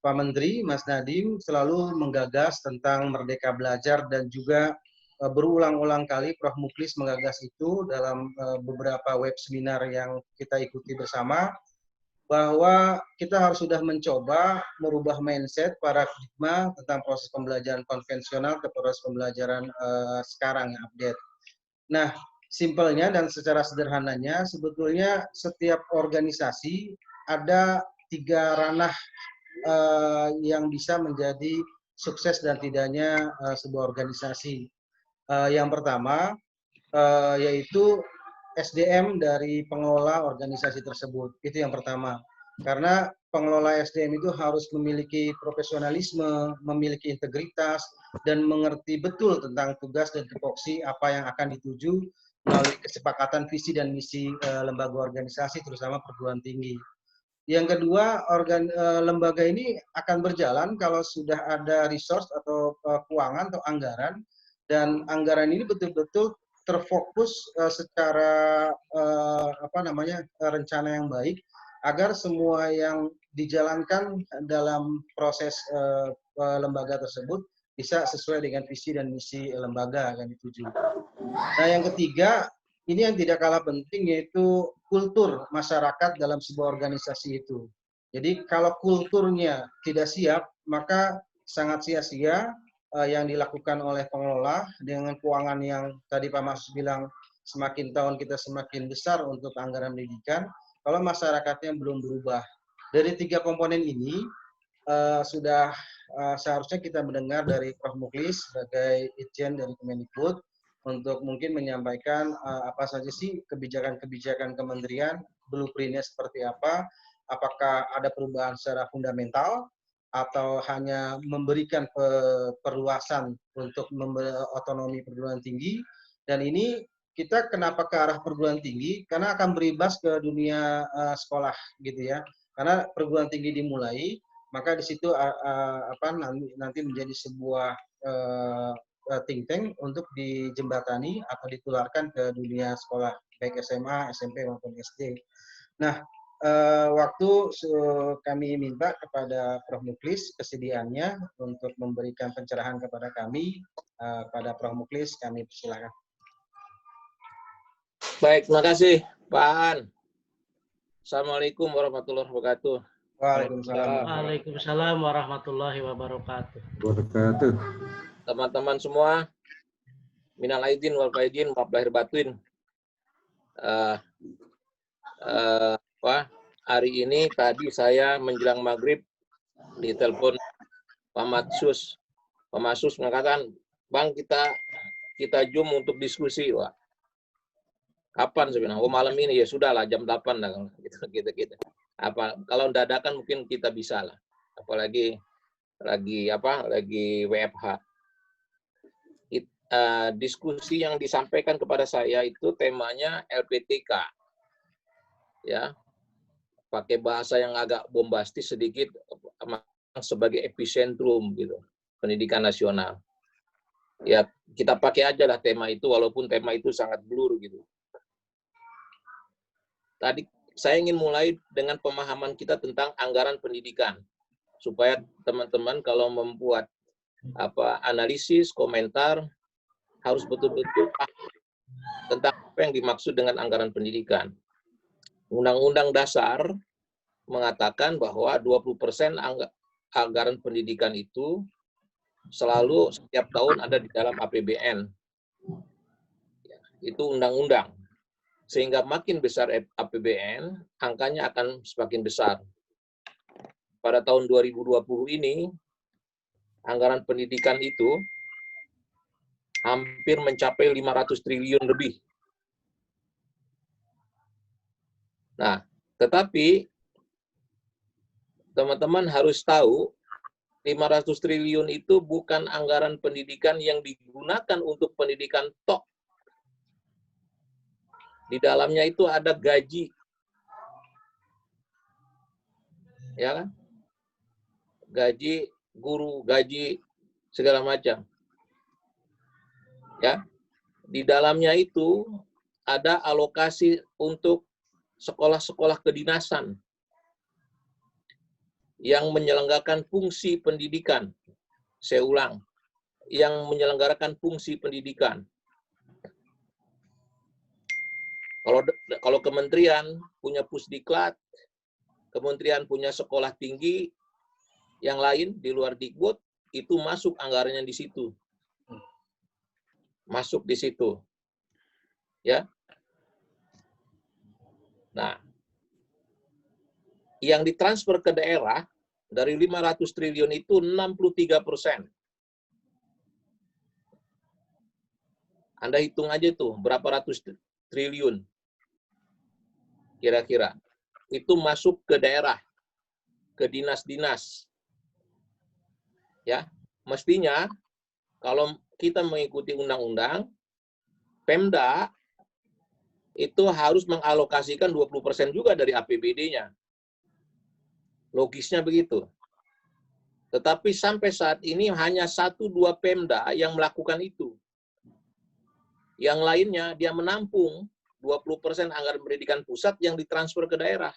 Pak Menteri, Mas Nadiem selalu menggagas tentang Merdeka Belajar dan juga berulang-ulang kali Prof. Muklis menggagas itu dalam beberapa web seminar yang kita ikuti bersama, bahwa kita harus sudah mencoba merubah mindset paradigma tentang proses pembelajaran konvensional ke proses pembelajaran sekarang yang update. Nah, simpelnya dan secara sederhananya, sebetulnya setiap organisasi ada 3 ranah yang bisa menjadi sukses dan tidaknya sebuah organisasi. Yang pertama, yaitu SDM dari pengelola organisasi tersebut. Itu yang pertama. Karena pengelola SDM itu harus memiliki profesionalisme, memiliki integritas, dan mengerti betul tentang tugas dan tupoksi apa yang akan dituju melalui kesepakatan visi dan misi lembaga organisasi, terutama perguruan tinggi. Yang kedua, lembaga ini akan berjalan kalau sudah ada resource atau keuangan atau anggaran, dan anggaran ini betul-betul terfokus secara rencana yang baik agar semua yang dijalankan dalam proses lembaga tersebut bisa sesuai dengan visi dan misi lembaga akan dituju. Nah, yang ketiga, ini yang tidak kalah penting, yaitu kultur masyarakat dalam sebuah organisasi itu. Jadi kalau kulturnya tidak siap, maka sangat sia-sia yang dilakukan oleh pengelola dengan keuangan yang tadi Pak Mas bilang semakin tahun kita semakin besar untuk anggaran pendidikan, kalau masyarakatnya belum berubah. Dari 3 komponen ini sudah seharusnya kita mendengar dari Prof. Muklis sebagai Itjen dari Kemendikbud untuk mungkin menyampaikan apa saja sih kebijakan-kebijakan kementerian, blueprint-nya seperti apa, apakah ada perubahan secara fundamental atau hanya memberikan perluasan untuk otonomi perguruan tinggi. Dan ini kita kenapa ke arah perguruan tinggi? Karena akan berimbas ke dunia sekolah gitu ya. Karena perguruan tinggi dimulai, maka di situ nanti menjadi sebuah think tank untuk dijembatani atau ditularkan ke dunia sekolah baik SMA, SMP maupun SD. Nah, waktu kami minta kepada Prof. Muklis kesediaannya untuk memberikan pencerahan kepada kami, pada Prof. Muklis kami persilakan. Baik, terima kasih Pak An. Assalamualaikum warahmatullahi wabarakatuh. Waalaikumsalam warahmatullahi wabarakatuh. Teman-teman semua, minal aidin wal faizin, maaf lahir batin. Hari ini tadi saya menjelang maghrib ditelepon Pak Matsus. Pak Matsus mengatakan, Bang kita Zoom untuk diskusi, Wah. Kapan sebenarnya? Oh malam ini ya sudahlah jam 8 lah gitu. Kalau dadakan mungkin kita bisa lah. Apalagi lagi WFH. Diskusi yang disampaikan kepada saya itu temanya LPTK. Ya. Pakai bahasa yang agak bombastis sedikit sebagai epicentrum gitu, pendidikan nasional. Ya, kita pakai aja lah tema itu walaupun tema itu sangat blur gitu. Tadi saya ingin mulai dengan pemahaman kita tentang anggaran pendidikan supaya teman-teman kalau membuat analisis, komentar harus betul-betul paham tentang apa yang dimaksud dengan anggaran pendidikan. Undang-Undang Dasar mengatakan bahwa 20% anggaran pendidikan itu selalu setiap tahun ada di dalam APBN. Itu undang-undang. Sehingga makin besar APBN, angkanya akan semakin besar. Pada tahun 2020 ini, anggaran pendidikan itu hampir mencapai 500 triliun lebih. Nah, tetapi teman-teman harus tahu 500 triliun itu bukan anggaran pendidikan yang digunakan untuk pendidikan tok. Di dalamnya itu ada gaji. Ya kan? Gaji guru, gaji segala macam. Ya. Di dalamnya itu ada alokasi untuk sekolah-sekolah kedinasan. yang menyelenggarakan fungsi pendidikan. Saya ulang, yang menyelenggarakan fungsi pendidikan. Kalau kementerian punya pusdiklat, kementerian punya sekolah tinggi, yang lain di luar Dikbud, itu masuk anggarannya di situ. Masuk di situ. Ya. Nah, yang ditransfer ke daerah dari 500 triliun itu 63%. Anda hitung aja tuh berapa ratus triliun kira-kira. Itu masuk ke daerah, ke dinas-dinas. Ya, mestinya kalau kita mengikuti undang-undang, Pemda itu harus mengalokasikan 20% juga dari APBD-nya. Logisnya begitu. Tetapi sampai saat ini hanya 1-2 Pemda yang melakukan itu. Yang lainnya dia menampung 20% anggaran pendidikan pusat yang ditransfer ke daerah.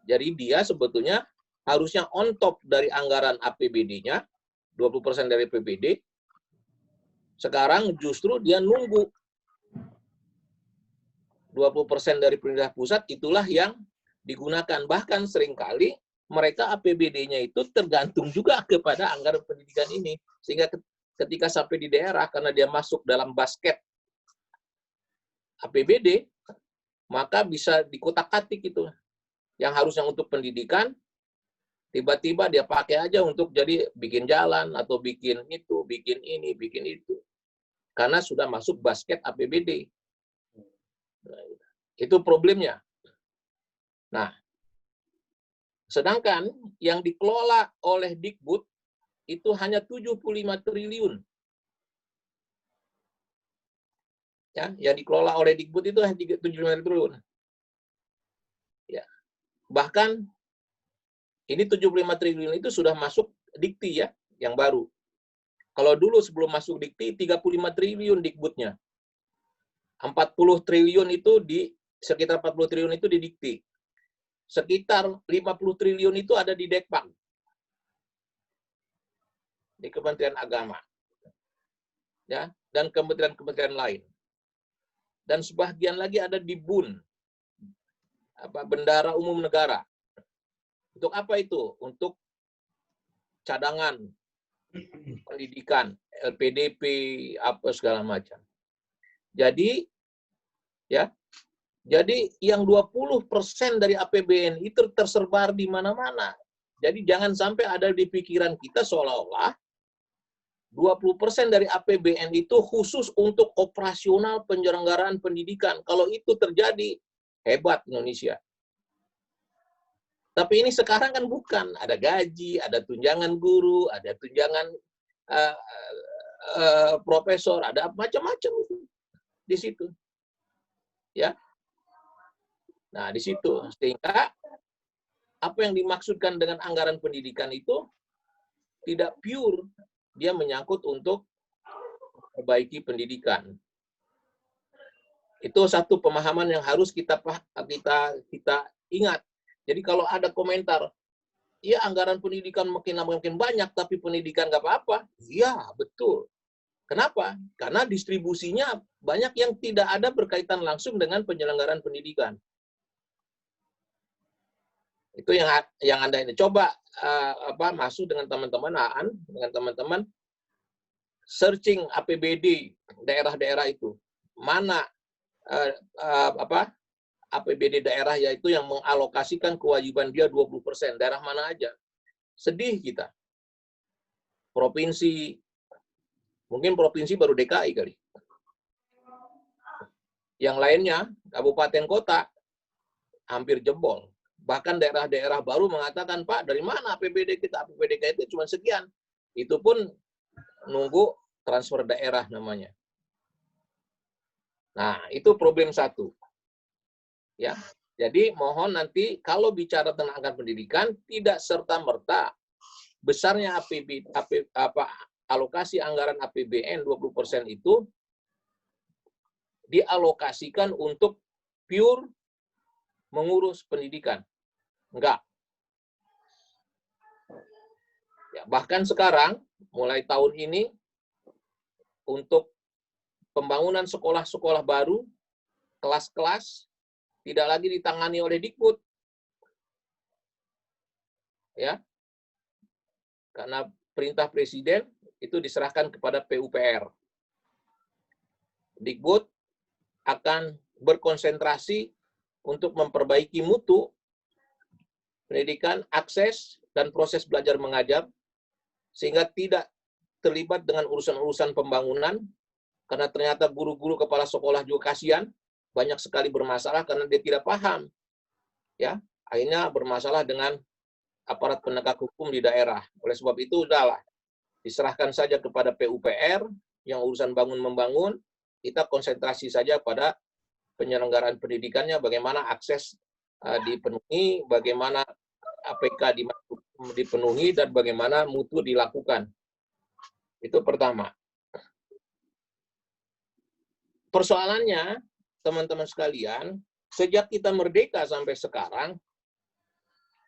Jadi dia sebetulnya harusnya on top dari anggaran APBD-nya, 20% dari APBD. Sekarang justru dia nunggu 20% dari pemerintah pusat, itulah yang digunakan. Bahkan seringkali mereka APBD-nya itu tergantung juga kepada anggaran pendidikan ini. Sehingga ketika sampai di daerah, karena dia masuk dalam basket APBD, maka bisa dikotak-katik itu. Yang harusnya untuk pendidikan, tiba-tiba dia pakai aja untuk jadi bikin jalan, atau bikin itu, bikin ini, bikin itu. Karena sudah masuk basket APBD. Itu problemnya. Nah, sedangkan yang dikelola oleh Dikbud itu hanya 75 triliun. Ya, yang dikelola oleh Dikbud itu hanya 75 triliun. Ya. Bahkan ini 75 triliun itu sudah masuk Dikti ya, yang baru. Kalau dulu sebelum masuk Dikti 35 triliun Dikbudnya. 40 triliun itu sekitar 40 triliun itu di Dikti. Sekitar 50 triliun itu ada di Dekpang. Di Kementerian Agama. Ya, dan kementerian-kementerian lain. Dan sebagian lagi ada di BUN. Bendara Umum Negara. Untuk apa itu? Untuk cadangan pendidikan, LPDP, apa segala macam. Jadi yang 20% dari APBN itu tersebar di mana-mana. Jadi jangan sampai ada di pikiran kita seolah-olah 20% dari APBN itu khusus untuk operasional penyelenggaraan pendidikan. Kalau itu terjadi, hebat Indonesia. Tapi ini sekarang kan bukan. Ada gaji, ada tunjangan guru, ada tunjangan profesor, ada macam-macam itu di situ. Ya. Nah, di situ. Sehingga apa yang dimaksudkan dengan anggaran pendidikan itu tidak pure. Dia menyangkut untuk memperbaiki pendidikan. Itu satu pemahaman yang harus kita ingat. Jadi kalau ada komentar, ya anggaran pendidikan makin lama makin banyak, tapi pendidikan nggak apa-apa. Iya, betul. Kenapa? Karena distribusinya banyak yang tidak ada berkaitan langsung dengan penyelenggaraan pendidikan. Itu yang Anda ini coba masuk dengan teman-teman dengan teman-teman searching APBD daerah-daerah itu. Mana APBD daerah yaitu yang mengalokasikan kewajiban dia 20%. Daerah mana aja? Sedih kita. Provinsi, mungkin provinsi baru DKI kali. Yang lainnya, kabupaten kota, hampir jebol. Bahkan daerah-daerah baru mengatakan, Pak, dari mana APBD kita? APBD kita itu cuma sekian. Itu pun nunggu transfer daerah namanya. Nah, itu problem satu. Ya. Jadi mohon nanti kalau bicara tentang anggaran pendidikan, tidak serta-merta besarnya alokasi anggaran APBN 20% itu dialokasikan untuk pure mengurus pendidikan. Enggak. Ya, bahkan sekarang, mulai tahun ini, untuk pembangunan sekolah-sekolah baru, kelas-kelas, tidak lagi ditangani oleh Dikbud. Ya, karena perintah Presiden itu diserahkan kepada PUPR. Dikbud akan berkonsentrasi untuk memperbaiki mutu pendidikan, akses, dan proses belajar mengajar, sehingga tidak terlibat dengan urusan-urusan pembangunan, karena ternyata guru-guru kepala sekolah juga kasihan, banyak sekali bermasalah karena dia tidak paham. Ya, akhirnya bermasalah dengan aparat penegak hukum di daerah. Oleh sebab itu, udahlah, diserahkan saja kepada PUPR, yang urusan bangun-membangun, kita konsentrasi saja pada penyelenggaraan pendidikannya, bagaimana akses dipenuhi, bagaimana APK dipenuhi, dan bagaimana mutu dilakukan. Itu pertama. Persoalannya, teman-teman sekalian, sejak kita merdeka sampai sekarang,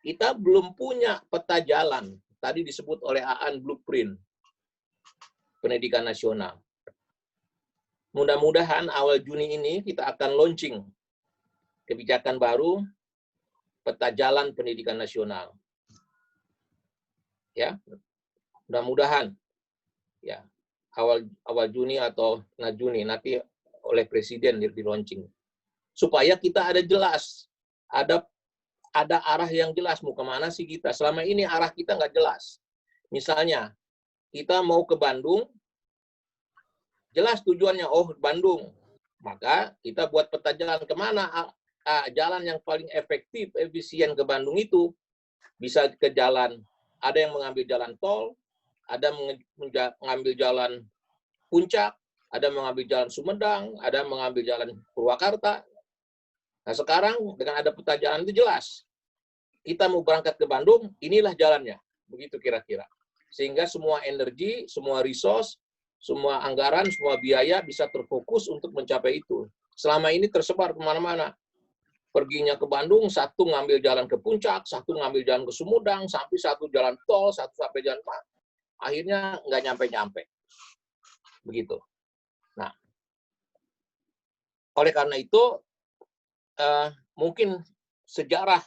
kita belum punya peta jalan. Tadi disebut oleh Aan blueprint pendidikan nasional. Mudah-mudahan awal Juni ini kita akan launching kebijakan baru, peta jalan pendidikan nasional. Ya, mudah-mudahan ya awal Juni atau Juni nanti oleh Presiden di launching, supaya kita ada jelas, ada arah yang jelas mau kemana sih kita. Selama ini arah kita nggak jelas. Misalnya kita mau ke Bandung, jelas tujuannya, oh Bandung, maka kita buat peta jalan kemana jalan yang paling efektif, efisien ke Bandung itu. Bisa ke jalan, ada yang mengambil jalan tol, ada mengambil jalan Puncak, ada mengambil jalan Sumedang, ada mengambil jalan Purwakarta. Nah sekarang dengan ada peta jalan itu jelas. Kita mau berangkat ke Bandung, inilah jalannya. Begitu kira-kira. Sehingga semua energi, semua resource, semua anggaran, semua biaya bisa terfokus untuk mencapai itu. Selama ini tersebar kemana-mana. Perginya ke Bandung, satu ngambil jalan ke Puncak, satu ngambil jalan ke Sumedang, sampai satu jalan tol, satu sampai jalan mana. Akhirnya nggak nyampe-nyampe. Begitu. Nah, oleh karena itu, mungkin sejarah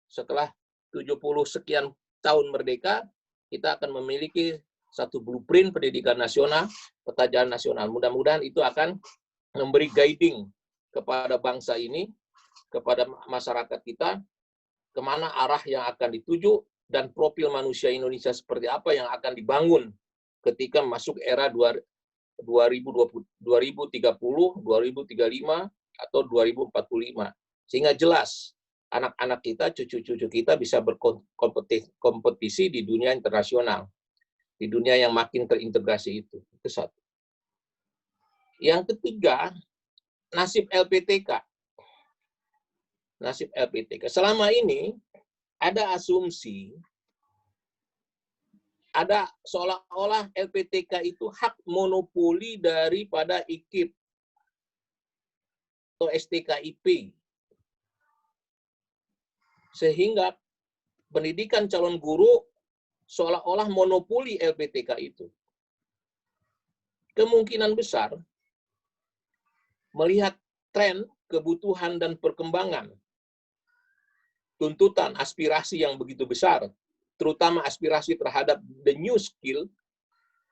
setelah 70 sekian tahun merdeka, kita akan memiliki satu blueprint pendidikan nasional, peta jalan nasional. Mudah-mudahan itu akan memberi guiding kepada bangsa ini, kepada masyarakat kita, kemana arah yang akan dituju, dan profil manusia Indonesia seperti apa yang akan dibangun ketika masuk era 2030, 2035, atau 2045. Sehingga jelas, anak-anak kita, cucu-cucu kita bisa berkompetisi di dunia internasional. Di dunia yang makin terintegrasi itu. Itu satu. Yang ketiga, nasib LPTK. Nasib LPTK. Selama ini, ada asumsi, ada seolah-olah LPTK itu hak monopoli daripada IKIP atau STKIP. Sehingga pendidikan calon guru seolah-olah monopoli LPTK itu. Kemungkinan besar, melihat tren, kebutuhan, dan perkembangan, tuntutan, aspirasi yang begitu besar, terutama aspirasi terhadap the new skill,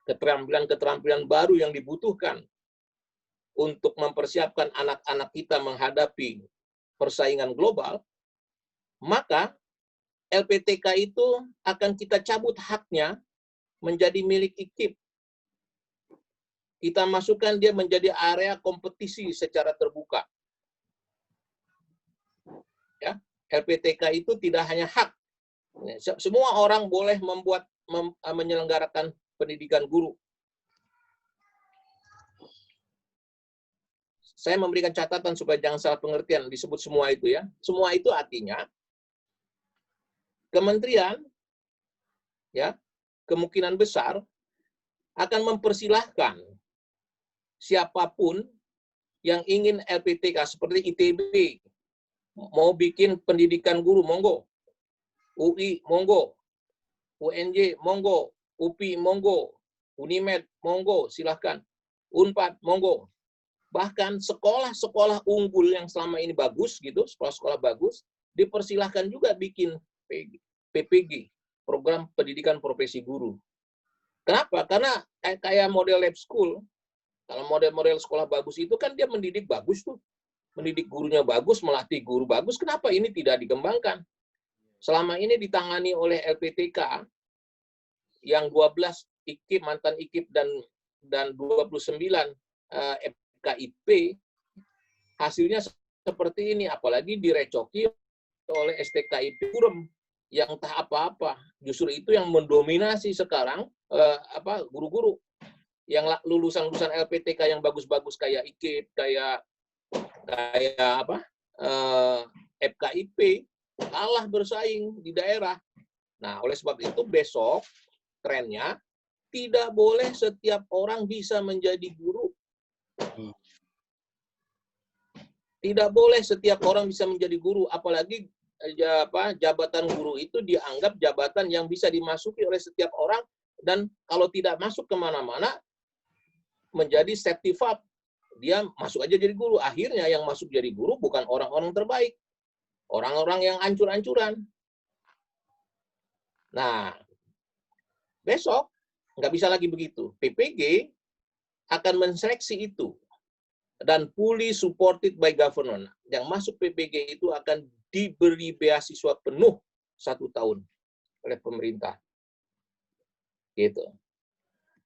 keterampilan-keterampilan baru yang dibutuhkan untuk mempersiapkan anak-anak kita menghadapi persaingan global, maka LPTK itu akan kita cabut haknya menjadi milik IKIP. Kita masukkan dia menjadi area kompetisi secara terbuka. Ya, LPTK itu tidak hanya hak. Semua orang boleh menyelenggarakan pendidikan guru. Saya memberikan catatan supaya jangan salah pengertian disebut semua itu ya. Semua itu artinya kementerian ya kemungkinan besar akan mempersilahkan siapapun yang ingin LPTK seperti ITB mau bikin pendidikan guru, monggo. UI, monggo. UNJ, monggo. UPI, monggo. Unimed, monggo, silahkan. Unpad, monggo. Bahkan sekolah-sekolah unggul yang selama ini bagus, gitu, sekolah-sekolah bagus, dipersilahkan juga bikin PPG, Program Pendidikan Profesi Guru. Kenapa? Karena kayak model lab school, kalau model-model sekolah bagus itu kan dia mendidik bagus tuh. Mendidik gurunya bagus, melatih guru bagus. Kenapa ini tidak dikembangkan? Selama ini ditangani oleh LPTK yang 12 IKIP, mantan IKIP dan 29 FKIP, hasilnya seperti ini. Apalagi direcoki oleh STKIP Kurem yang entah apa-apa. Justru itu yang mendominasi sekarang guru-guru yang lulusan-lulusan LPTK yang bagus-bagus kayak IKIP, kayak FKIP kalah bersaing di daerah. Nah, oleh sebab itu besok trennya tidak boleh setiap orang bisa menjadi guru. Tidak boleh setiap orang bisa menjadi guru, apalagi jabatan guru itu dianggap jabatan yang bisa dimasuki oleh setiap orang, dan kalau tidak masuk kemana-mana menjadi safety valve. Dia masuk aja jadi guru. Akhirnya yang masuk jadi guru bukan orang-orang terbaik. Orang-orang yang ancur-ancuran. Nah, besok nggak bisa lagi begitu. PPG akan menseleksi itu. Dan fully supported by government. Yang masuk PPG itu akan diberi beasiswa penuh 1 tahun oleh pemerintah. Gitu.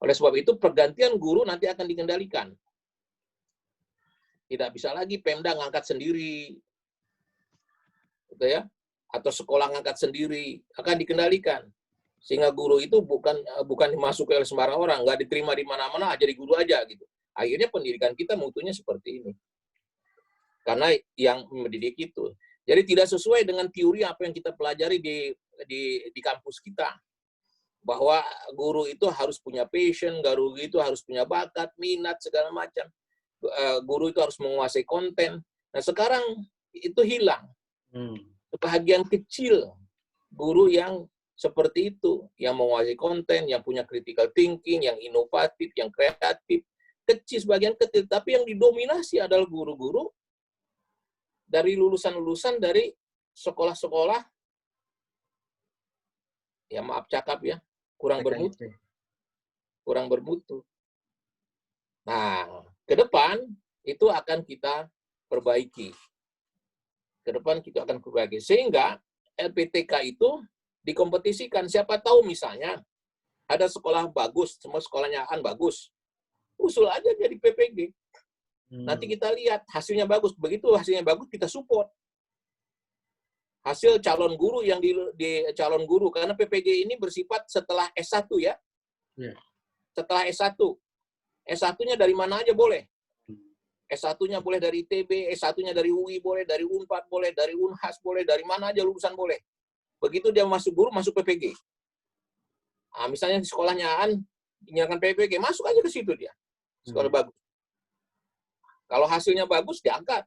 Oleh sebab itu, pergantian guru nanti akan dikendalikan. Tidak bisa lagi Pemda ngangkat sendiri, gitu ya, atau sekolah ngangkat sendiri, akan dikendalikan. Sehingga guru itu bukan dimasuki oleh sembarang orang, nggak diterima di mana-mana, jadi guru aja gitu. Akhirnya pendidikan kita mutunya seperti ini. Karena yang mendidik itu. Jadi tidak sesuai dengan teori apa yang kita pelajari di kampus kita. Bahwa guru itu harus punya passion, guru itu harus punya bakat, minat, segala macam. Guru itu harus menguasai konten. Nah, sekarang itu hilang. Sebagian kecil guru yang seperti itu, yang menguasai konten, yang punya critical thinking, yang inovatif, yang kreatif, kecil, sebagian kecil. Tapi yang didominasi adalah guru-guru dari lulusan-lulusan dari sekolah-sekolah, ya maaf cakap ya, kurang bermutu. Nah, ke depan itu akan kita perbaiki. Sehingga LPTK itu dikompetisikan. Siapa tahu misalnya ada sekolah bagus, semua sekolahnya bagus. Usul aja jadi PPG. Nanti kita lihat hasilnya bagus. Begitu hasilnya bagus, kita support. Hasil calon guru yang di calon guru. Karena PPG ini bersifat setelah S1 ya. Setelah S1. S1-nya dari mana aja boleh. S1-nya boleh dari ITB, S1-nya dari UI boleh, dari Unpad boleh, dari Unhas boleh, dari mana aja lulusan boleh. Begitu dia masuk guru, masuk PPG. Nah, misalnya di sekolahnya dinyatakan PPG, masuk aja ke situ dia. Sekolah bagus. Kalau hasilnya bagus, diangkat.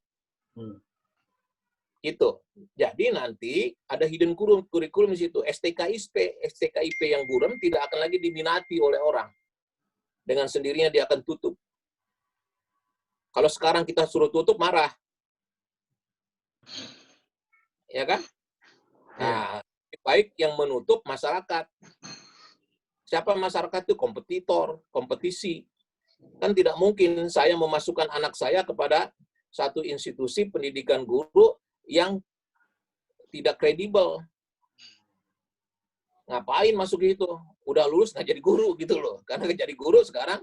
Gitu. Jadi nanti ada hidden curriculum di situ. STKIP yang buram tidak akan lagi diminati oleh orang. Dengan sendirinya dia akan tutup. Kalau sekarang kita suruh tutup, marah. Ya kan? Nah, baik yang menutup masyarakat. Siapa masyarakat itu? Kompetitor, kompetisi. Kan tidak mungkin saya memasukkan anak saya kepada satu institusi pendidikan guru yang tidak kredibel. Ngapain masuk itu? Udah lulus nggak jadi guru gitu loh. Karena jadi guru sekarang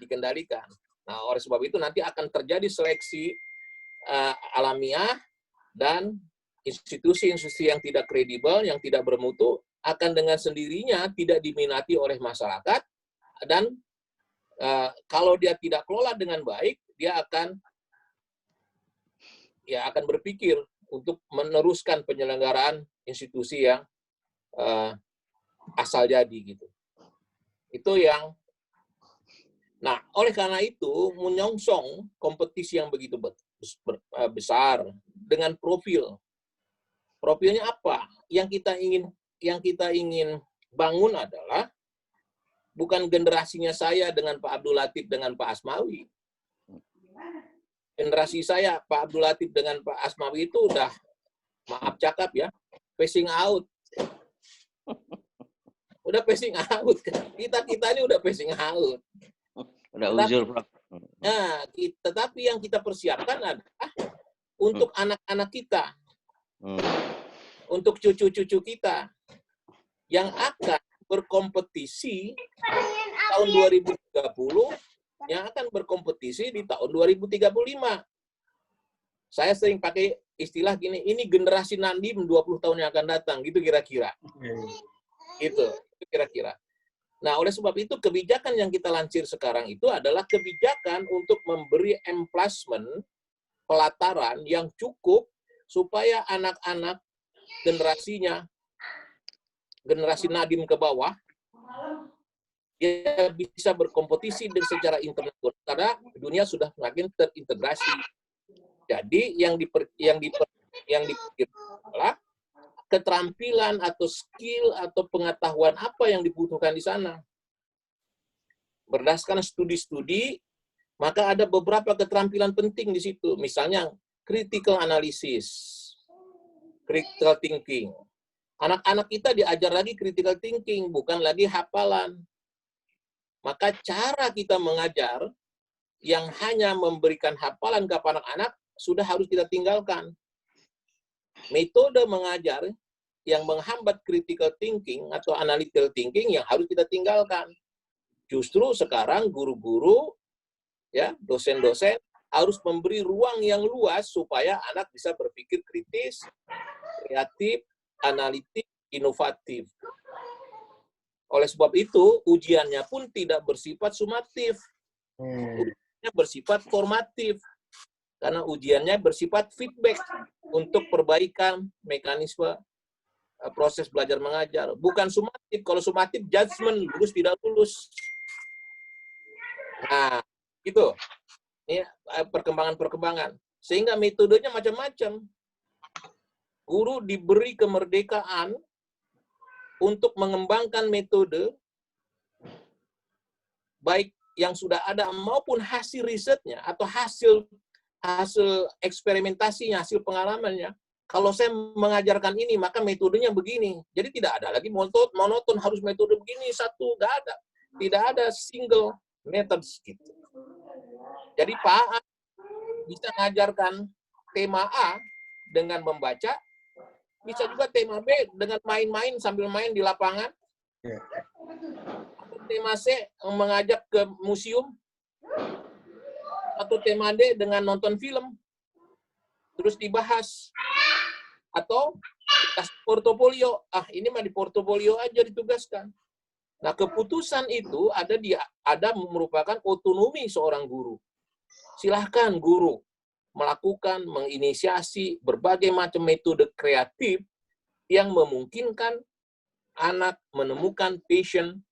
dikendalikan. Nah, oleh sebab itu nanti akan terjadi seleksi alamiah dan institusi-institusi yang tidak kredibel, yang tidak bermutu, akan dengan sendirinya tidak diminati oleh masyarakat, dan kalau dia tidak kelola dengan baik, dia akan berpikir untuk meneruskan penyelenggaraan institusi yang asal jadi gitu. Itu yang. Nah, oleh karena itu menyongsong kompetisi yang begitu besar dengan profil. Profilnya apa? Yang kita ingin bangun adalah bukan generasinya saya dengan Pak Abdul Latif dengan Pak Asmawi. Generasi saya, Pak Abdul Latif dengan Pak Asmawi itu udah, maaf cakap ya, phasing out. Udah phasing out. Kita ini udah phasing out. Udah uzur, Prof. Nah, tetapi yang kita persiapkan adalah untuk anak-anak kita, untuk cucu-cucu kita yang akan berkompetisi tahun 2030, yang akan berkompetisi di tahun 2035. Saya sering pakai istilah gini, ini generasi Nadiem 20 tahun yang akan datang, gitu kira-kira. Itu kira-kira. Nah, oleh sebab itu kebijakan yang kita lansir sekarang itu adalah kebijakan untuk memberi emplasement, pelataran yang cukup supaya anak-anak generasinya, generasi Nadiem ke bawah, dia bisa berkompetisi secara internasional karena dunia sudah semakin terintegrasi. Jadi yang dipikir adalah keterampilan atau skill atau pengetahuan apa yang dibutuhkan di sana. Berdasarkan studi-studi, maka ada beberapa keterampilan penting di situ. Misalnya critical analysis, critical thinking. Anak-anak kita diajar lagi critical thinking, bukan lagi hafalan. Maka cara kita mengajar yang hanya memberikan hafalan ke anak-anak sudah harus kita tinggalkan. Metode mengajar yang menghambat critical thinking atau analytical thinking yang harus kita tinggalkan. Justru sekarang guru-guru, ya, dosen-dosen harus memberi ruang yang luas supaya anak bisa berpikir kritis, kreatif, analitik, inovatif. Oleh sebab itu, ujiannya pun tidak bersifat sumatif. Ujiannya bersifat formatif. Karena ujiannya bersifat feedback untuk perbaikan mekanisme proses belajar mengajar. Bukan sumatif. Kalau sumatif, judgment, lulus tidak lulus. Nah, itu. Ini perkembangan-perkembangan. Sehingga metodenya macam-macam. Guru diberi kemerdekaan untuk mengembangkan metode, baik yang sudah ada maupun hasil risetnya atau hasil eksperimentasinya, hasil pengalamannya. Kalau saya mengajarkan ini, maka metodenya begini. Jadi tidak ada lagi monoton harus metode begini, satu, nggak ada. Tidak ada single methods gitu. Jadi Pak A bisa mengajarkan tema A dengan membaca, bisa juga tema B dengan main-main sambil main di lapangan. Atau tema C mengajak ke museum. Atau tema D dengan nonton film. Terus dibahas. Atau dikasih portofolio. Ini mah di portofolio aja ditugaskan. Nah, keputusan itu ada merupakan otonomi seorang guru. Silahkan guru melakukan, menginisiasi berbagai macam metode kreatif yang memungkinkan anak menemukan passion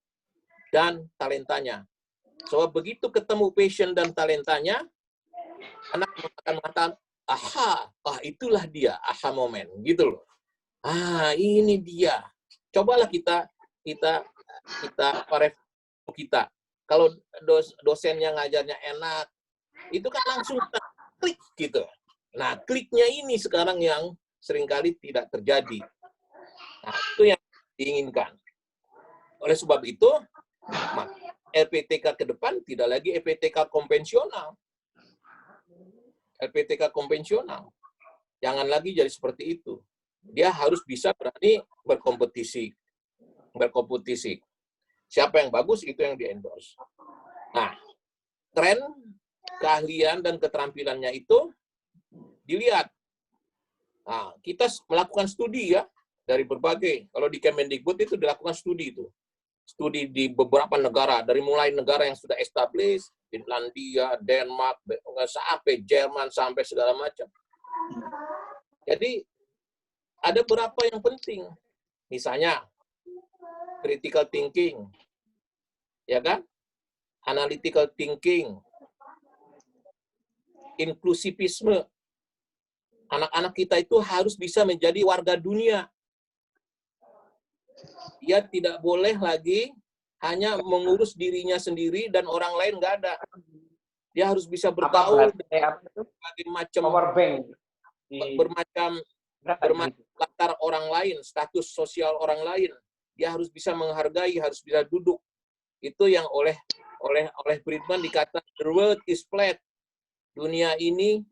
dan talentanya. Sebab begitu ketemu passion dan talentanya, anak akan mengatakan, itulah dia, aha moment, gitu loh. Ini dia. Cobalah kita kalau dosen yang ngajarnya enak, itu kan langsung klik gitu. Nah, kliknya ini sekarang yang seringkali tidak terjadi. Nah, itu yang diinginkan. Oleh sebab itu, LPTK ke depan tidak lagi LPTK konvensional. LPTK konvensional. Jangan lagi jadi seperti itu. Dia harus bisa berani berkompetisi. Siapa yang bagus, itu yang di-endorse. Nah, tren keahlian dan keterampilannya itu dilihat. Nah, kita melakukan studi ya dari berbagai. Kalau di Kemendikbud itu dilakukan studi itu. Studi di beberapa negara, dari mulai negara yang sudah established, Finlandia, Denmark, sampai Jerman, sampai segala macam. Jadi ada beberapa yang penting. Misalnya critical thinking, ya kan? Analytical thinking, inklusivisme. Anak-anak kita itu harus bisa menjadi warga dunia. Dia tidak boleh lagi hanya mengurus dirinya sendiri dan orang lain nggak ada. Dia harus bisa bergaul dengan berbagai macam Power bank. bermacam latar orang lain, status sosial orang lain. Dia harus bisa menghargai, harus bisa duduk. Itu yang oleh Friedman dikatakan the world is flat. Dunia ini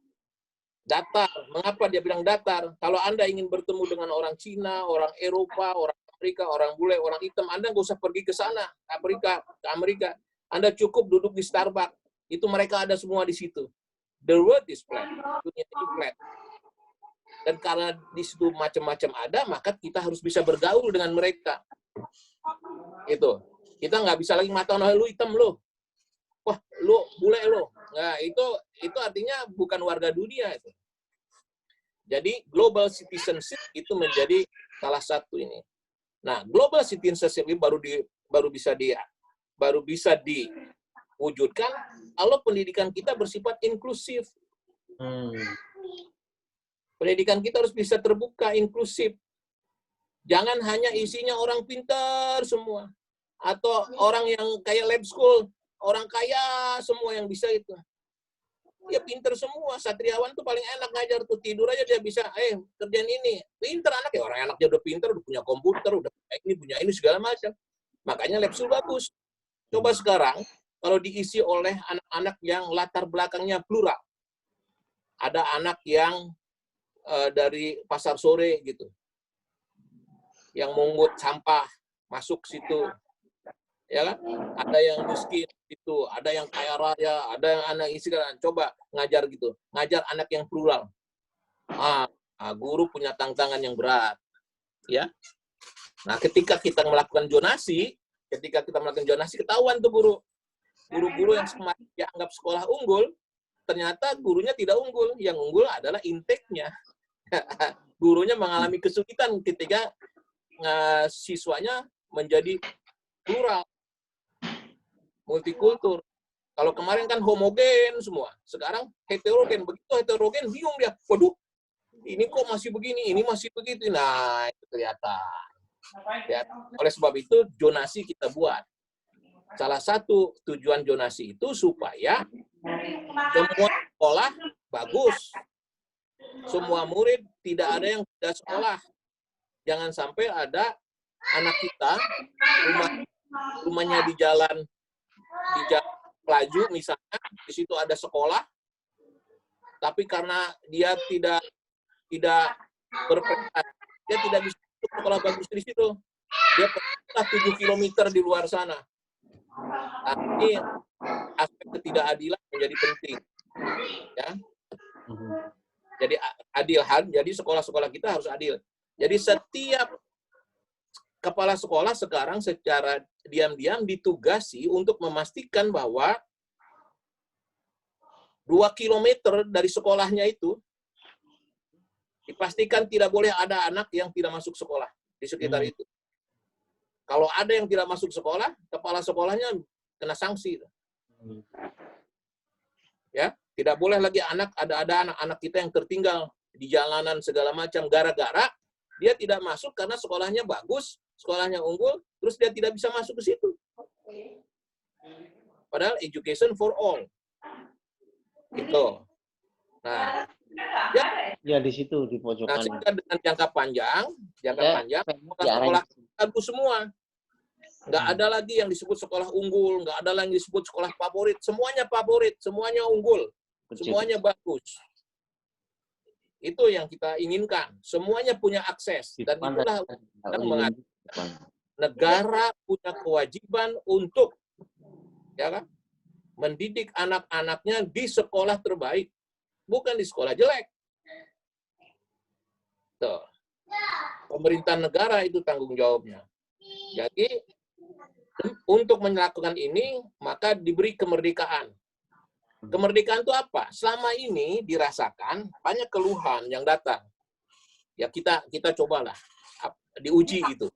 datar. Mengapa dia bilang datar? Kalau Anda ingin bertemu dengan orang Cina, orang Eropa, orang Amerika, orang bule, orang hitam, Anda nggak usah pergi ke sana, ke Amerika. Anda cukup duduk di Starbucks. Itu mereka ada semua di situ. The world is flat. Dunia ini flat. Dan karena di situ macam-macam ada, maka kita harus bisa bergaul dengan mereka. Itu. Kita nggak bisa lagi mata lu hitam lu. Wah, lu bule lu. Nah, itu artinya bukan warga dunia itu. Jadi global citizenship itu menjadi salah satu ini. Nah, global citizenship ini baru bisa diwujudkan kalau pendidikan kita bersifat inklusif. Pendidikan kita harus bisa terbuka, inklusif. Jangan hanya isinya orang pintar semua. Atau orang yang kayak lab school, orang kaya semua yang bisa itu. Ya pintar semua. Satriawan tuh paling enak ngajar tuh. Tidur aja dia bisa, kerjaan ini. Pintar anak ya, orang anaknya udah pintar, udah punya komputer, udah punya ini segala macam. Makanya lab school bagus. Coba sekarang, kalau diisi oleh anak-anak yang latar belakangnya plural. Ada anak yang dari pasar sore gitu, yang mungut sampah masuk situ, ya kan? Ada yang miskin itu, ada yang kaya raya, ada yang anak isi kan. Coba ngajar gitu, ngajar anak yang plural. Guru punya tantangan yang berat, ya. Nah, ketika kita melakukan zonasi, ketahuan tuh guru-guru yang kemarin dianggap sekolah unggul, ternyata gurunya tidak unggul. Yang unggul adalah intake-nya. Gurunya mengalami kesulitan ketika siswanya menjadi plural, multikultur. Kalau kemarin kan homogen semua, sekarang heterogen. Begitu heterogen, bingung dia. Waduh, ini kok masih begini, ini masih begitu. Nah, itu kelihatan. Ya, oleh sebab itu, zonasi kita buat. Salah satu tujuan zonasi itu supaya semua sekolah bagus. Semua murid tidak ada yang tidak sekolah. Jangan sampai ada anak kita rumahnya di jalan Pelaju misalnya, di situ ada sekolah, tapi karena dia tidak berprestasi, dia tidak bisa masuk sekolah bagus di situ. Dia pergi 7 km di luar sana. Ini aspek ketidakadilan menjadi penting. Ya. Jadi adil, jadi sekolah-sekolah kita harus adil. Jadi setiap kepala sekolah sekarang secara diam-diam ditugasi untuk memastikan bahwa 2 km dari sekolahnya itu dipastikan tidak boleh ada anak yang tidak masuk sekolah di sekitar itu. Kalau ada yang tidak masuk sekolah, kepala sekolahnya kena sanksi. Ya, tidak boleh lagi ada anak-anak kita yang tertinggal di jalanan segala macam gara-gara dia tidak masuk karena sekolahnya bagus, sekolahnya unggul, terus dia tidak bisa masuk ke situ. Padahal education for all. Itu. Nah, ya di situ di pojokan. Nah, sehingga dengan jangka panjang sekolah bagus semua. Nggak ada lagi yang disebut sekolah unggul, nggak ada lagi yang disebut sekolah favorit. Semuanya favorit, semuanya unggul, semuanya bagus. Itu yang kita inginkan. Semuanya punya akses. Dan itulah yang mengatakan negara punya kewajiban untuk mendidik anak-anaknya di sekolah terbaik, bukan di sekolah jelek. Tuh. Pemerintah negara itu tanggung jawabnya. Jadi untuk melakukan ini maka diberi kemerdekaan. Kemerdekaan itu apa? Selama ini dirasakan banyak keluhan yang datang. Ya kita cobalah diuji itu.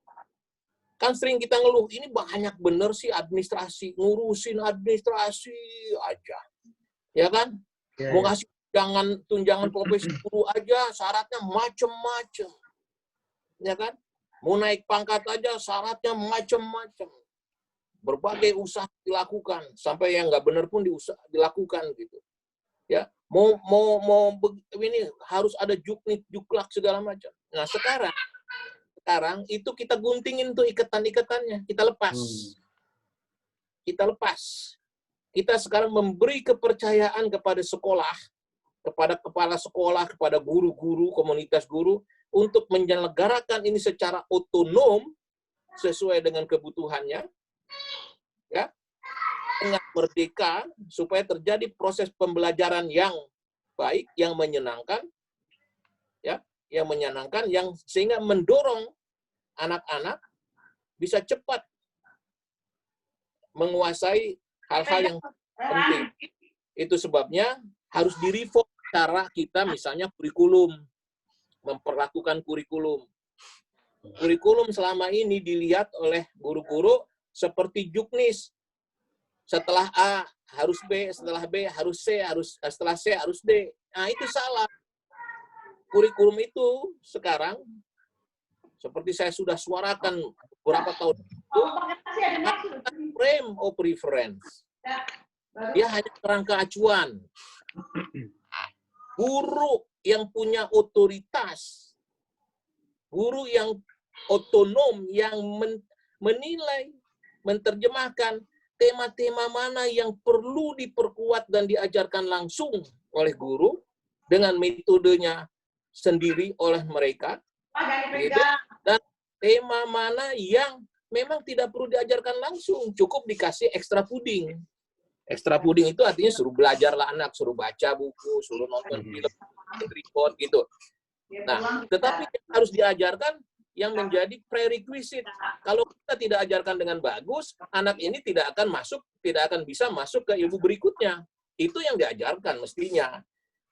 Kan sering kita ngeluh, ini banyak bener sih administrasi, ngurusin administrasi aja. Ya kan? Mau ngasih tunjangan profesi guru aja syaratnya macem-macem. Ya kan? Mau naik pangkat aja syaratnya macam-macam. Berbagai usaha dilakukan sampai yang nggak benar pun dilakukan gitu. Ya, mau ini harus ada juknik, juklak segala macam. Nah, sekarang itu kita guntingin tuh ikatan-ikatannya, kita lepas. Kita lepas. Kita sekarang memberi kepercayaan kepada sekolah, kepada kepala sekolah, kepada guru-guru, komunitas guru untuk menyelenggarakan ini secara otonom sesuai dengan kebutuhannya. Ya, dengan merdeka supaya terjadi proses pembelajaran yang baik, yang menyenangkan, ya, yang menyenangkan, yang sehingga mendorong anak-anak bisa cepat menguasai hal-hal yang penting. Itu sebabnya harus direform cara kita, misalnya kurikulum, memperlakukan kurikulum. Kurikulum selama ini dilihat oleh guru-guru seperti juknis. Setelah A harus B, setelah B harus C, setelah C harus D. Nah, itu salah. Kurikulum itu sekarang, seperti saya sudah suarakan beberapa tahun itu, frame of reference. Dia hanya kerangka acuan. Guru yang punya otoritas, guru yang otonom, yang menilai, menerjemahkan tema-tema mana yang perlu diperkuat dan diajarkan langsung oleh guru dengan metodenya sendiri oleh mereka, gitu. Dan tema mana yang memang tidak perlu diajarkan langsung, cukup dikasih extra puding. Extra puding itu artinya suruh belajarlah anak, suruh baca buku, suruh nonton film, report gitu. Nah, tetapi yang harus diajarkan yang menjadi prerequisite. Kalau kita tidak ajarkan dengan bagus, anak ini tidak akan bisa masuk ke ilmu berikutnya. Itu yang diajarkan mestinya.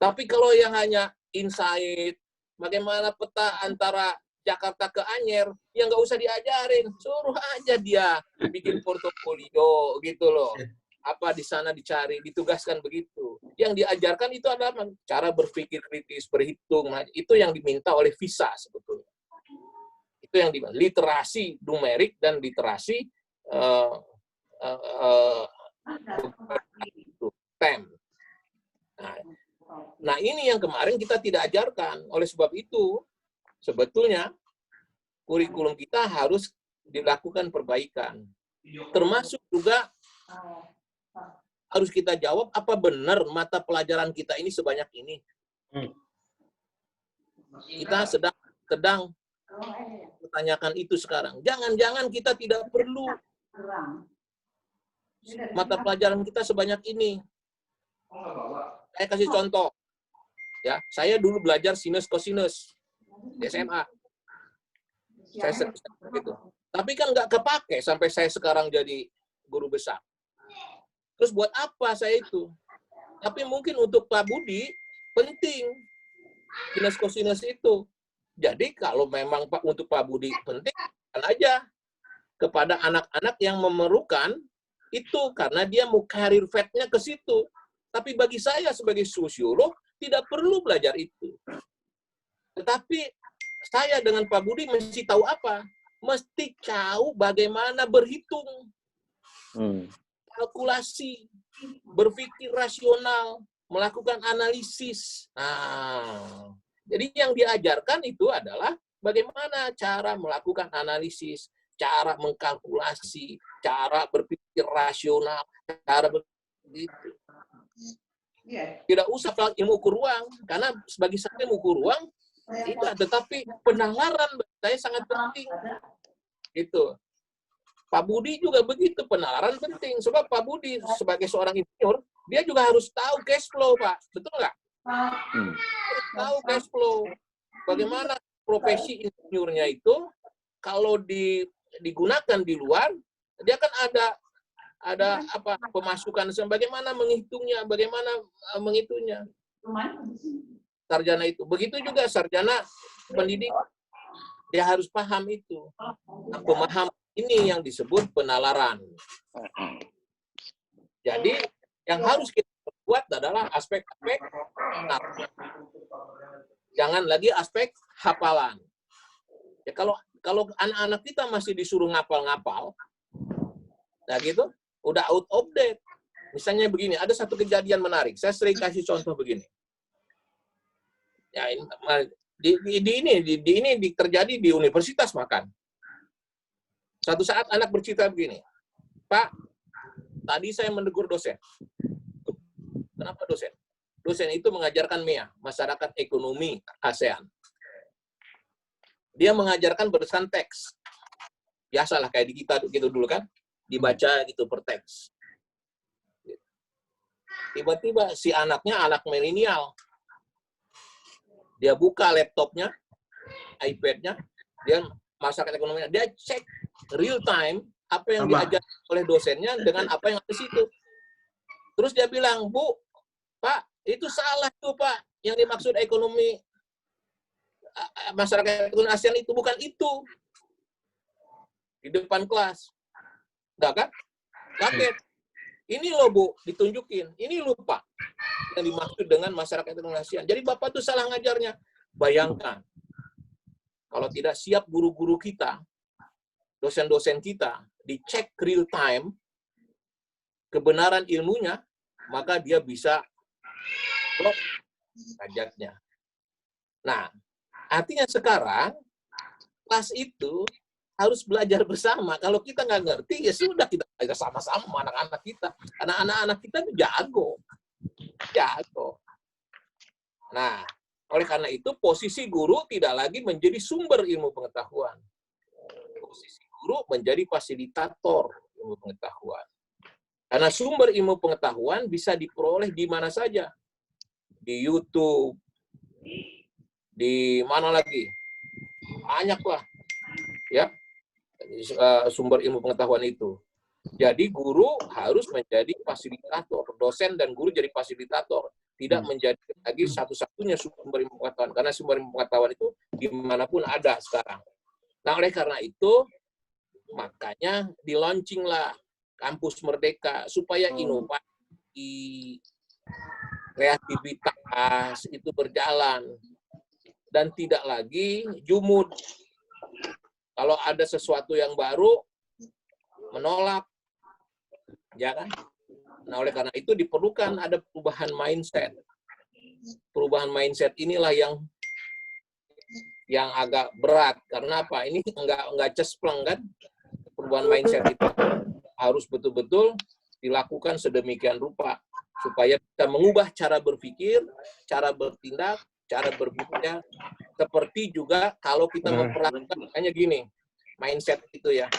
Tapi kalau yang hanya insight, bagaimana peta antara Jakarta ke Anyer, yang nggak usah diajarin, suruh aja dia bikin portofolio gitu loh. Apa di sana dicari, ditugaskan begitu. Yang diajarkan itu adalah cara berpikir kritis, berhitung. Nah, itu yang diminta oleh visa sebetulnya. Itu yang diminta. Literasi numerik dan literasi TEM. Nah, ini yang kemarin kita tidak ajarkan. Oleh sebab itu, sebetulnya kurikulum kita harus dilakukan perbaikan. Termasuk juga harus kita jawab, apa benar mata pelajaran kita ini sebanyak ini? Kita sedang bertanyakan itu sekarang. Jangan-jangan kita tidak perlu mata pelajaran kita sebanyak ini. Saya kasih contoh. Ya, saya dulu belajar sinus kosinus di SMA. Saya itu. Tapi kan nggak kepake sampai saya sekarang jadi guru besar. Terus buat apa saya itu? Tapi mungkin untuk Pak Budi penting sinus kosinus itu. Jadi kalau memang untuk Pak Budi penting, kan aja kepada anak-anak yang memerlukan itu karena dia mau karir fatnya ke situ. Tapi bagi saya sebagai sosiolog tidak perlu belajar itu. Tetapi saya dengan Pak Budi mesti tahu apa? Mesti tahu bagaimana berhitung. Kalkulasi, berpikir rasional, melakukan analisis. Nah, jadi yang diajarkan itu adalah bagaimana cara melakukan analisis, cara mengkalkulasi, cara berpikir rasional, cara begitu. Tidak usah ilmu ukur ruang, karena bagi saya ilmu ukur ruang tidak, tetapi penalaran bagi saya sangat penting. Itu. Pak Budi juga begitu, penalaran penting. Sebab Pak Budi sebagai seorang insinyur, dia juga harus tahu cash flow, Pak. Betul nggak? Harus tahu cash flow. Bagaimana profesi insinyurnya itu, kalau digunakan di luar, dia kan ada apa pemasukan, bagaimana menghitungnya, bagaimana menghitungnya. Sarjana itu. Begitu juga sarjana pendidikan. Dia harus paham itu. Nah, pemahaman ini yang disebut penalaran. Jadi, yang harus kita buat adalah aspek-aspek penalaran. Jangan lagi aspek hafalan. Ya, kalau kalau anak-anak kita masih disuruh ngapal-ngapal, nah gitu, udah out of date. Misalnya begini, ada satu kejadian menarik. Saya sering kasih contoh begini. Ya, ini terjadi di universitas makan. Satu saat anak bercerita begini, Pak, tadi saya menegur dosen. Kenapa dosen? Dosen itu mengajarkan MEA, Masyarakat Ekonomi ASEAN. Dia mengajarkan berdasarkan teks. Biasalah kayak di kita gitu dulu kan, dibaca gitu per teks. Tiba-tiba si anaknya anak milenial. Dia buka laptopnya, iPad-nya, dia masyarakat ekonominya, dia cek real time apa yang diajarkan oleh dosennya dengan apa yang ada di situ. Terus dia bilang, Bu, Pak, itu salah tuh Pak. Yang dimaksud ekonomi masyarakat ekonomi ASEAN itu bukan itu. Di depan kelas. Enggak kan? Kaget. Ini loh Bu, ditunjukin. Ini loh Pak. Yang dimaksud dengan masyarakat ekonomi ASEAN. Jadi Bapak tuh salah ngajarnya. Bayangkan. Kalau tidak siap guru-guru kita, dosen-dosen kita, dicek real time, kebenaran ilmunya, maka dia bisa blok ngajarnya. Nah, artinya sekarang, kelas itu harus belajar bersama. Kalau kita nggak ngerti, ya sudah kita belajar sama-sama anak-anak kita. Karena anak-anak kita itu jago. Nah, oleh karena itu posisi guru tidak lagi menjadi sumber ilmu pengetahuan. Posisi guru menjadi fasilitator ilmu pengetahuan. Karena sumber ilmu pengetahuan bisa diperoleh di mana saja. Di YouTube, di mana lagi? Banyak lah. Ya, sumber ilmu pengetahuan itu. Jadi guru harus menjadi fasilitator, dosen dan guru jadi fasilitator, tidak menjadi lagi satu-satunya sumber ilmu pengetahuan, karena sumber ilmu pengetahuan itu dimanapun ada sekarang. Nah, oleh karena itu, makanya di-launching-lah Kampus Merdeka, supaya inovasi, kreativitas itu berjalan, dan tidak lagi jumud. Kalau ada sesuatu yang baru, menolak, ya kan? Nah, oleh karena itu diperlukan ada perubahan mindset. Perubahan mindset inilah yang agak berat. Karena apa? Ini enggak cespleng kan? Perubahan mindset itu harus betul-betul dilakukan sedemikian rupa supaya kita mengubah cara berpikir, cara bertindak, cara berpikirnya. Seperti juga kalau kita memperlakukan hanya gini, mindset itu ya.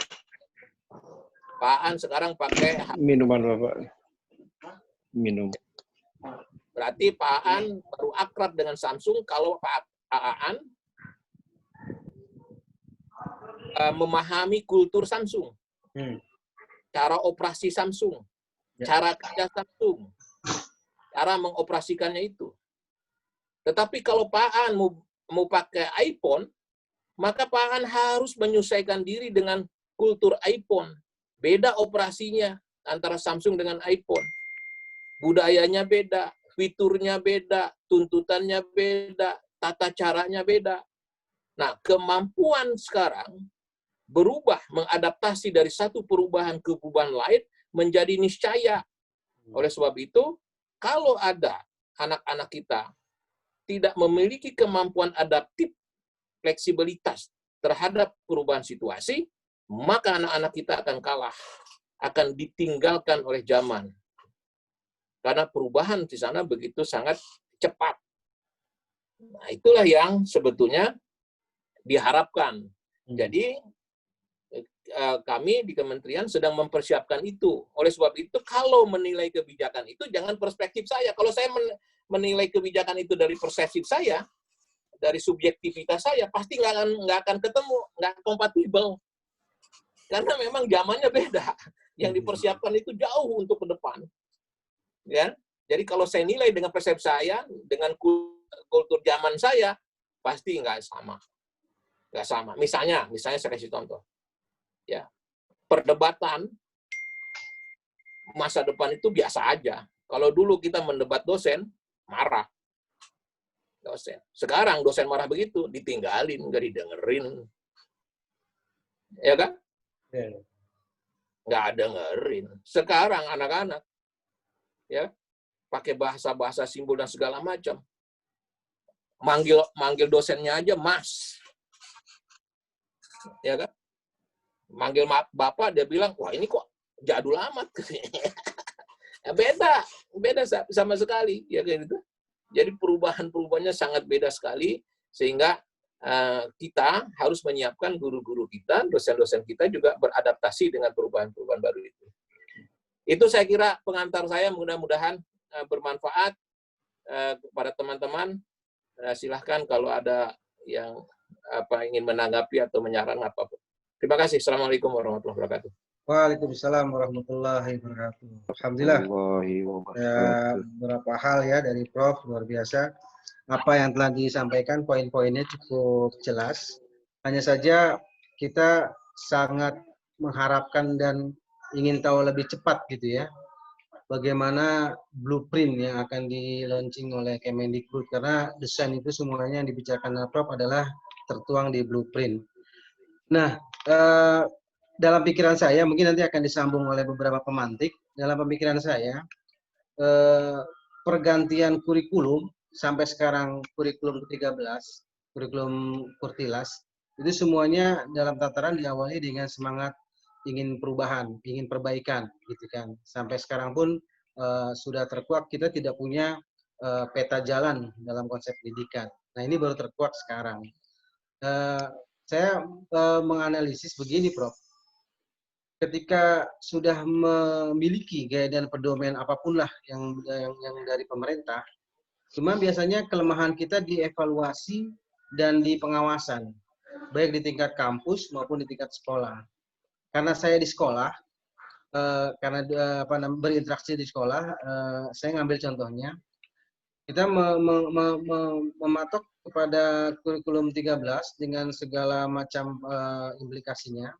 Pak Aan sekarang pakai minuman Bapak. Minum. Berarti Pak Aan baru akrab dengan Samsung kalau Pak Aan memahami kultur Samsung. Cara operasi Samsung. Cara kerja Samsung. Cara mengoperasikannya itu. Tetapi kalau Pak Aan mau pakai iPhone, maka Pak Aan harus menyesuaikan diri dengan kultur iPhone. Beda operasinya antara Samsung dengan iPhone. Budayanya beda, fiturnya beda, tuntutannya beda, tata caranya beda. Nah, kemampuan sekarang berubah, mengadaptasi dari satu perubahan ke perubahan lain menjadi niscaya. Oleh sebab itu, kalau ada anak-anak kita tidak memiliki kemampuan adaptif, fleksibilitas terhadap perubahan situasi, maka anak-anak kita akan kalah, akan ditinggalkan oleh zaman. Karena perubahan di sana begitu sangat cepat. Nah, itulah yang sebetulnya diharapkan. Jadi, kami di kementerian sedang mempersiapkan itu. Oleh sebab itu, kalau menilai kebijakan itu, jangan perspektif saya. Kalau saya menilai kebijakan itu dari persepsi saya, dari subjektivitas saya, pasti nggak akan ketemu, nggak kompatibel. Karena memang zamannya beda. Yang dipersiapkan itu jauh untuk ke depan. Ya, jadi kalau saya nilai dengan persepsi saya, dengan kultur zaman saya, pasti nggak sama. Nggak sama. Misalnya saya kasih contoh. Ya, perdebatan masa depan itu biasa aja. Kalau dulu kita mendebat dosen, marah. Dosen. Sekarang dosen marah begitu, ditinggalin, nggak didengerin. Ya kan? Ya. Nggak dengerin. Sekarang anak-anak ya pakai bahasa-bahasa simbol dan segala macam. Manggil dosennya aja Mas. Ya kan? Manggil bapak dia bilang, "Wah, ini kok jadul amat." Beda sama sekali ya kayak gitu. Jadi perubahannya sangat beda sekali sehingga kita harus menyiapkan guru-guru kita, dosen-dosen kita juga beradaptasi dengan perubahan-perubahan baru itu. Itu saya kira pengantar saya, mudah-mudahan bermanfaat kepada teman-teman. Silahkan kalau ada yang ingin menanggapi atau menyarankan apapun. Terima kasih. Assalamualaikum warahmatullahi wabarakatuh. Waalaikumsalam warahmatullahi wabarakatuh. Alhamdulillah. Beberapa hal ya dari Prof, luar biasa. Apa yang telah disampaikan, poin-poinnya cukup jelas. Hanya saja kita sangat mengharapkan dan ingin tahu lebih cepat gitu ya, bagaimana blueprint yang akan di-launching oleh Kemendikbud, karena desain itu semuanya yang dibicarakan Prof adalah tertuang di blueprint. Nah, dalam pikiran saya, mungkin nanti akan disambung oleh beberapa pemantik, dalam pemikiran saya, pergantian kurikulum, sampai sekarang kurikulum ke-13, kurikulum Kurtilas, itu semuanya dalam tataran diawali dengan semangat ingin perubahan, ingin perbaikan, gitu kan. Sampai sekarang pun sudah terkuak, kita tidak punya peta jalan dalam konsep pendidikan. Nah, ini baru terkuak sekarang. Saya menganalisis begini, Prof. Ketika sudah memiliki gaya dan pedoman apapun lah yang dari pemerintah, cuma biasanya kelemahan kita di evaluasi dan di pengawasan, baik di tingkat kampus maupun di tingkat sekolah. Karena saya di sekolah, karena berinteraksi di sekolah, saya ngambil contohnya, kita mematok kepada kurikulum 13 dengan segala macam implikasinya.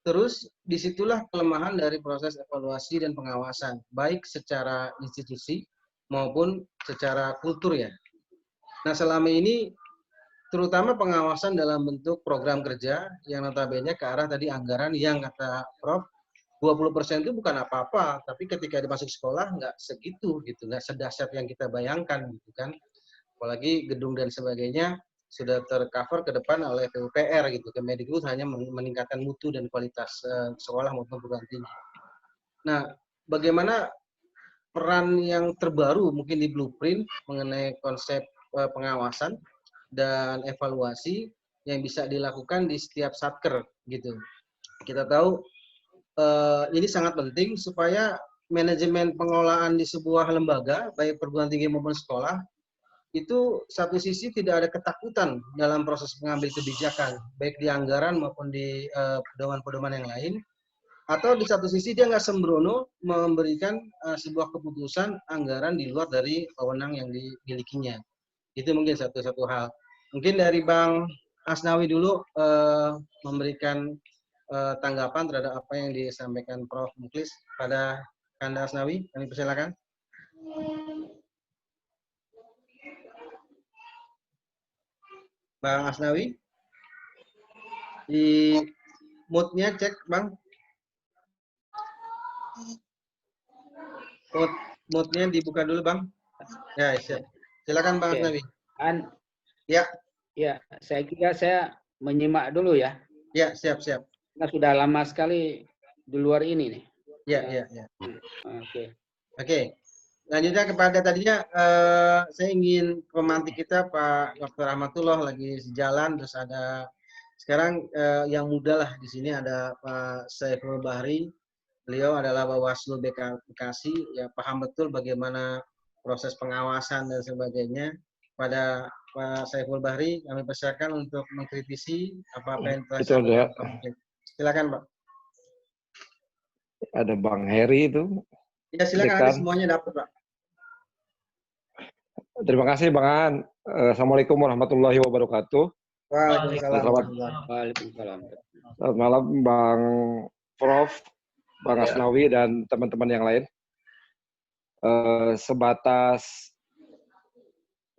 Terus disitulah kelemahan dari proses evaluasi dan pengawasan, baik secara institusi maupun secara kultur ya. Nah, selama ini terutama pengawasan dalam bentuk program kerja yang notabene ke arah tadi anggaran yang kata Prof, 20% itu bukan apa-apa, tapi ketika dimasuk sekolah nggak segitu gitu, nggak sedahsyat yang kita bayangkan gitu kan. Apalagi gedung dan sebagainya sudah tercover ke depan oleh PUPR gitu. Kemendikbud hanya meningkatkan mutu dan kualitas sekolah maupun perguruan tinggi. Nah, bagaimana peran yang terbaru mungkin di blueprint mengenai konsep pengawasan dan evaluasi yang bisa dilakukan di setiap satker gitu. Kita tahu ini sangat penting supaya manajemen pengelolaan di sebuah lembaga, baik perguruan tinggi maupun sekolah, itu satu sisi tidak ada ketakutan dalam proses mengambil kebijakan, baik di anggaran maupun di pedoman-pedoman yang lain, atau di satu sisi dia nggak sembrono memberikan sebuah keputusan anggaran di luar dari wewenang yang dimilikinya. Itu mungkin satu hal. Mungkin dari Bang Asnawi dulu memberikan tanggapan terhadap apa yang disampaikan Prof. Muklis pada Kanda Asnawi. Kami persilakan. Bang Asnawi, di mood-nya cek, Bang. Mood-nya dibuka dulu, Bang. Ya, siap. Silakan Bang Asnawi. Ya. Ya, saya kira saya menyimak dulu ya. Ya, siap. Karena sudah lama sekali di luar ini nih. Ya. Oke. Lanjutnya kepada tadinya saya ingin pemantik kita Pak Dr. Rahmatullah lagi sejalan, terus ada sekarang yang muda lah di sini ada Pak Saiful Bahri. Beliau adalah Bawaslu Bekasi, ya paham betul bagaimana proses pengawasan dan sebagainya. Pada Pak Saiful Bahri kami persilakan untuk mengkritisi apa yang telah disampaikan. Silakan Pak. Ada Bang Heri itu. Ya silakan, nanti semuanya dapat Pak. Terima kasih Bang An. Assalamualaikum warahmatullahi wabarakatuh. Waalaikumsalam. Selamat malam Bang Prof, Bang Asnawi dan teman-teman yang lain. Sebatas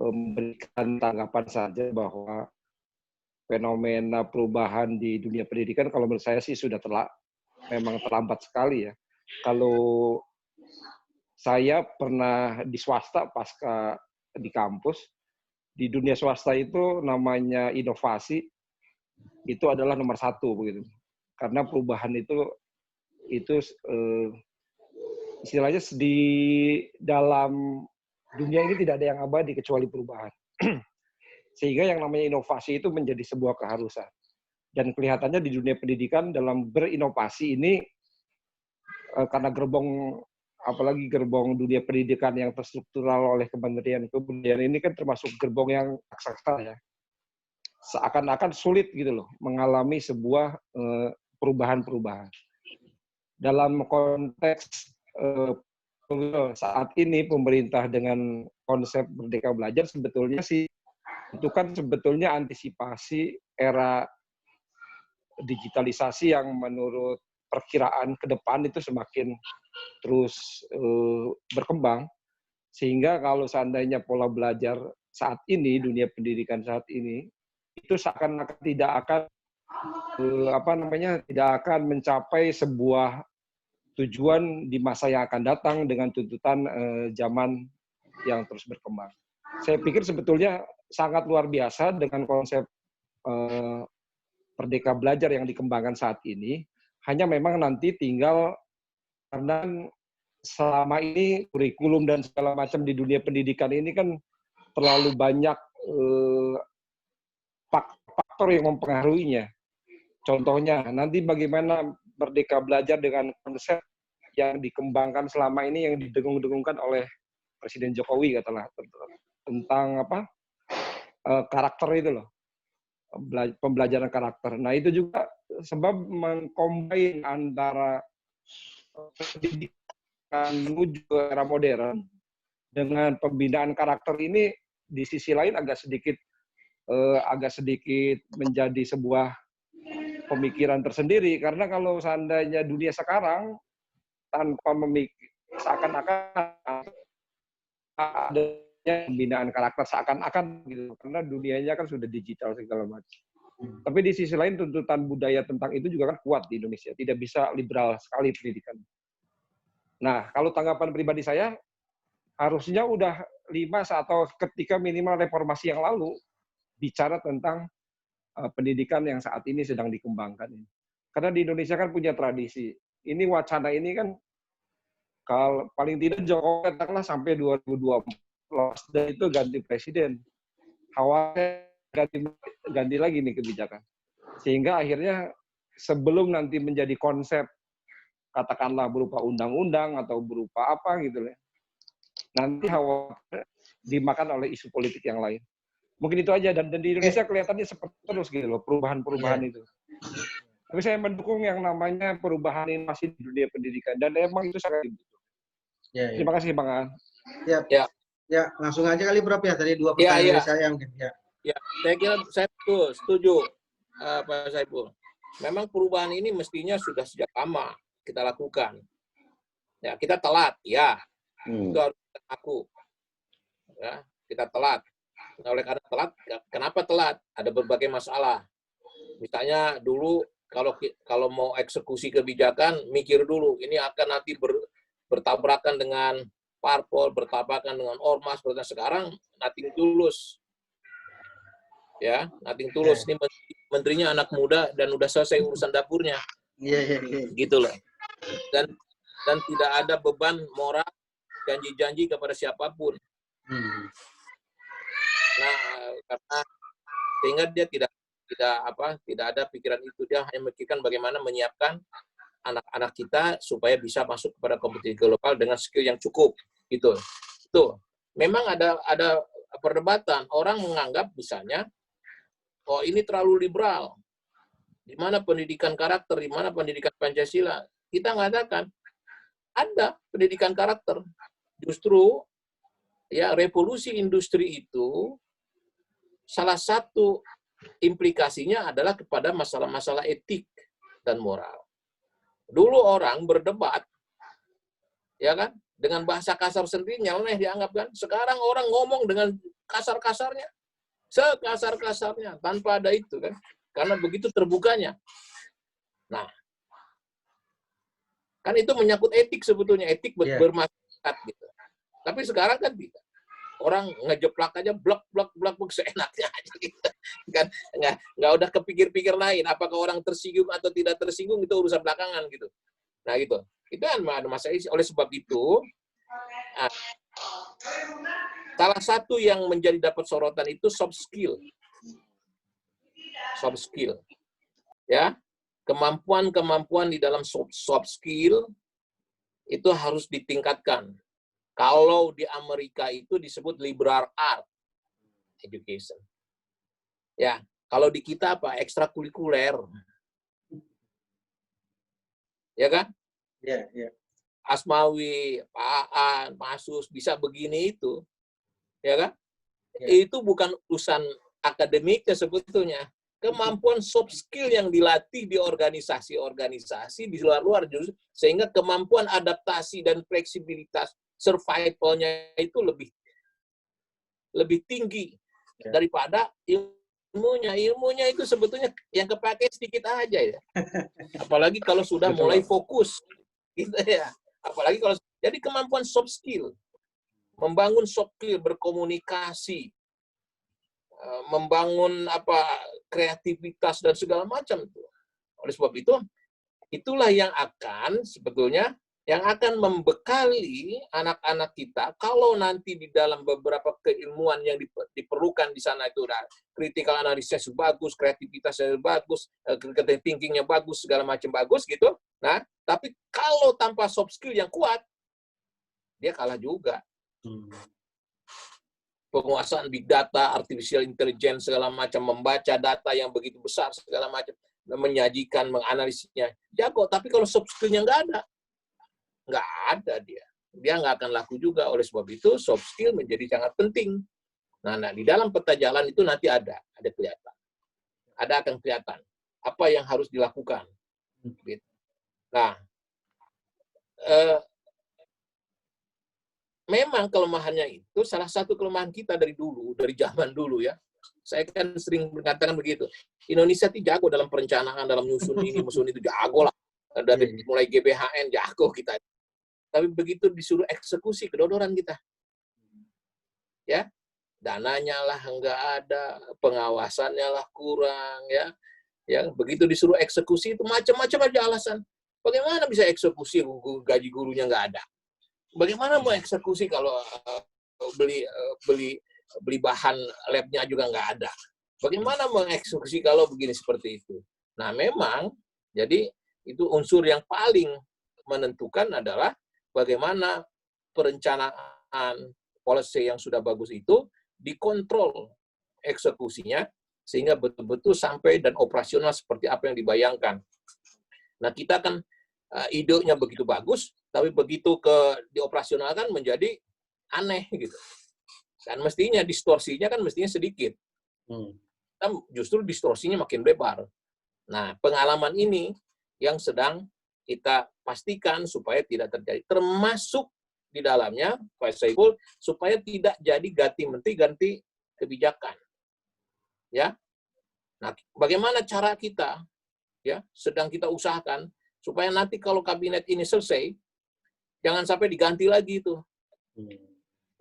memberikan tanggapan saja bahwa fenomena perubahan di dunia pendidikan kalau menurut saya sih sudah memang terlambat sekali ya. Kalau saya pernah di swasta pasca di kampus, di dunia swasta itu namanya inovasi itu adalah nomor 1 begitu. Karena perubahan itu istilahnya di dalam dunia ini tidak ada yang abadi kecuali perubahan. Sehingga yang namanya inovasi itu menjadi sebuah keharusan. Dan kelihatannya di dunia pendidikan dalam berinovasi ini karena apalagi gerbong dunia pendidikan yang terstruktural oleh Kementerian Kebudayaan ini kan termasuk gerbong yang raksasa ya. Seakan-akan sulit gitu loh mengalami sebuah perubahan-perubahan. Dalam konteks saat ini pemerintah dengan konsep Merdeka Belajar sebetulnya sih itu kan sebetulnya antisipasi era digitalisasi yang menurut perkiraan ke depan itu semakin terus berkembang, sehingga kalau seandainya pola belajar saat ini, dunia pendidikan saat ini, itu seakan-akan tidak akan tidak akan mencapai sebuah tujuan di masa yang akan datang dengan tuntutan zaman yang terus berkembang. Saya pikir sebetulnya sangat luar biasa dengan konsep Merdeka Belajar yang dikembangkan saat ini. Hanya memang nanti tinggal karena selama ini kurikulum dan segala macam di dunia pendidikan ini kan terlalu banyak faktor yang mempengaruhinya. Contohnya, nanti bagaimana Merdeka Belajar dengan konsep yang dikembangkan selama ini yang didengung-dengungkan oleh Presiden Jokowi katalah tentang karakter itu loh, pembelajaran karakter. Nah itu juga sebab mengcombine antara pendidikan menuju ke era modern dengan pembinaan karakter ini di sisi lain agak sedikit menjadi sebuah pemikiran tersendiri, karena kalau seandainya dunia sekarang tanpa seakan-akan adanya pembinaan karakter seakan-akan gitu, karena dunianya kan sudah digital segala macam. Tapi di sisi lain tuntutan budaya tentang itu juga kan kuat di Indonesia, tidak bisa liberal sekali pendidikan. Nah, kalau tanggapan pribadi saya, harusnya udah 5 atau ketika minimal reformasi yang lalu bicara tentang pendidikan yang saat ini sedang dikembangkan. Karena di Indonesia kan punya tradisi. Ini wacana ini kan kalau paling tidak Jokowi katakanlah sampai 2024 dan itu ganti presiden. Khawatir ganti lagi nih kebijakan. Sehingga akhirnya sebelum nanti menjadi konsep katakanlah berupa undang-undang atau berupa apa gitu ya, nanti khawatir dimakan oleh isu politik yang lain. Mungkin itu aja, dan di Indonesia kelihatannya seperti terus gitu loh, perubahan-perubahan itu. Tapi saya mendukung yang namanya perubahan ini masih di dunia pendidikan, dan emang itu sangat dibutuhkan. Terima kasih Bang Aan. Ya, langsung aja kali Prof ya, tadi 2 pertanyaan dari saya mungkin. Ya, saya kira saya setuju Pak Saiful. Memang perubahan ini mestinya sudah sejak lama kita lakukan. Ya, kita telat, ya. Itu harus kita aku. Ya, kita telat. Nah, oleh karena telat, kenapa telat? Ada berbagai masalah. Misalnya dulu kalau mau eksekusi kebijakan, mikir dulu, ini akan nanti bertabrakan dengan parpol, bertabrakan dengan ormas. Sekarang nothing tulus. Ya, nothing tulus. Ini menterinya anak muda dan udah selesai urusan dapurnya. Gitu loh. Dan tidak ada beban moral, janji-janji kepada siapapun. Nah, karena sehingga dia tidak ada pikiran itu, dia hanya memikirkan bagaimana menyiapkan anak-anak kita supaya bisa masuk kepada kompetisi global dengan skill yang cukup, gitu. Itu memang ada perdebatan, orang menganggap misalnya, oh ini terlalu liberal, di mana pendidikan karakter, di mana pendidikan Pancasila. Kita mengatakan ada pendidikan karakter, justru ya revolusi industri itu salah satu implikasinya adalah kepada masalah-masalah etik dan moral. Dulu orang berdebat, ya kan, dengan bahasa kasar sendiri nyeleneh dianggap kan. Sekarang orang ngomong dengan kasar-kasarnya, sekasar-kasarnya tanpa ada itu kan, karena begitu terbukanya. Nah, kan itu menyangkut etik sebetulnya, etik Iya. bermasyarakat gitu. Tapi sekarang kan tidak. Orang ngejeplak aja blok seenaknya aja gitu. Kan nggak udah kepikir-pikir lain apakah orang tersinggung atau tidak tersinggung, itu urusan belakangan gitu. Nah gitu. Itu kan ada masalah. Oleh sebab itu salah satu yang menjadi dapat sorotan itu soft skill. Soft skill. Ya. Kemampuan di dalam soft skill itu harus ditingkatkan. Kalau di Amerika itu disebut liberal art education. Ya, kalau di kita apa? Ekstrakurikuler. Ya kan? Iya, iya. Asmawi, Pak Aan, Pak Asus bisa begini itu. Ya kan? Ya. Itu bukan urusan akademiknya sebetulnya. Kemampuan soft skill yang dilatih di organisasi-organisasi di luar-luar justru, sehingga kemampuan adaptasi dan fleksibilitas survival-nya itu lebih tinggi daripada ilmunya. Ilmunya itu sebetulnya yang kepake sedikit aja ya. Apalagi kalau sudah mulai fokus gitu ya. Apalagi kalau jadi kemampuan soft skill, membangun soft skill berkomunikasi, membangun kreativitas dan segala macam itu. Oleh sebab itu, itulah yang akan sebetulnya yang akan membekali anak-anak kita kalau nanti di dalam beberapa keilmuan yang diperlukan di sana itu udah critical analysis bagus, kreativitasnya bagus, critical thinkingnya bagus, segala macam bagus gitu. Nah, tapi kalau tanpa soft skill yang kuat, dia kalah juga. Penguasaan big data, artificial intelligence, segala macam, membaca data yang begitu besar, segala macam, menyajikan, menganalisisnya, jago. Tapi kalau soft skill-nya nggak ada dia nggak akan laku juga. Oleh sebab itu, soft skill menjadi sangat penting. Nah, di dalam peta jalan itu nanti ada kelihatan. Akan kelihatan apa yang harus dilakukan. Gitu. Nah, memang kelemahannya itu salah satu kelemahan kita dari zaman dulu ya. Saya kan sering mengatakan begitu. Indonesia itu jago dalam perencanaan, dalam nyusun ini, musun itu jago lah. Dari mulai GBHN jago kita. Tapi begitu disuruh eksekusi, kedodoran kita. Ya, dananya lah nggak ada, pengawasannya lah kurang, ya. Ya, begitu disuruh eksekusi itu macam-macam aja alasan. Bagaimana bisa eksekusi gaji gurunya nggak ada? Bagaimana mau eksekusi kalau beli bahan labnya juga nggak ada? Bagaimana mengeksekusi kalau begini seperti itu? Nah, memang jadi itu unsur yang paling menentukan adalah bagaimana perencanaan policy yang sudah bagus itu dikontrol eksekusinya sehingga betul-betul sampai dan operasional seperti apa yang dibayangkan. Nah, kita kan idenya begitu bagus, tapi begitu dioperasionalkan menjadi aneh gitu. Dan mestinya distorsinya kan mestinya sedikit. Justru distorsinya makin lebar. Nah, pengalaman ini yang sedang kita pastikan supaya tidak terjadi. Termasuk di dalamnya, Pak Saiful, supaya tidak jadi ganti menteri, ganti kebijakan. Ya. Nah, bagaimana cara kita, ya, sedang kita usahakan supaya nanti kalau kabinet ini selesai, jangan sampai diganti lagi itu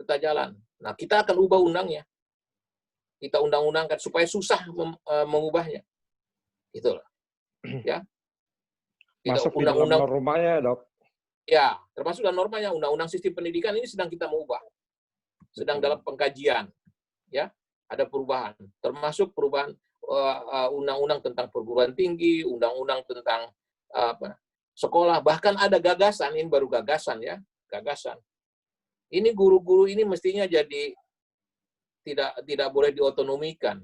peta jalan. Nah, kita akan ubah undangnya. Kita undang-undangkan supaya susah mengubahnya. Itulah. Ya. Masuk di dalam normanya, Dok. Ya, termasuk dalam normanya undang-undang sistem pendidikan ini sedang kita mengubah. Sedang dalam pengkajian. Ya, ada perubahan. Termasuk perubahan undang-undang tentang perguruan tinggi, undang-undang tentang sekolah, bahkan ada gagasan, ini baru gagasan ya, gagasan. Ini guru-guru ini mestinya jadi tidak boleh diotonomikan.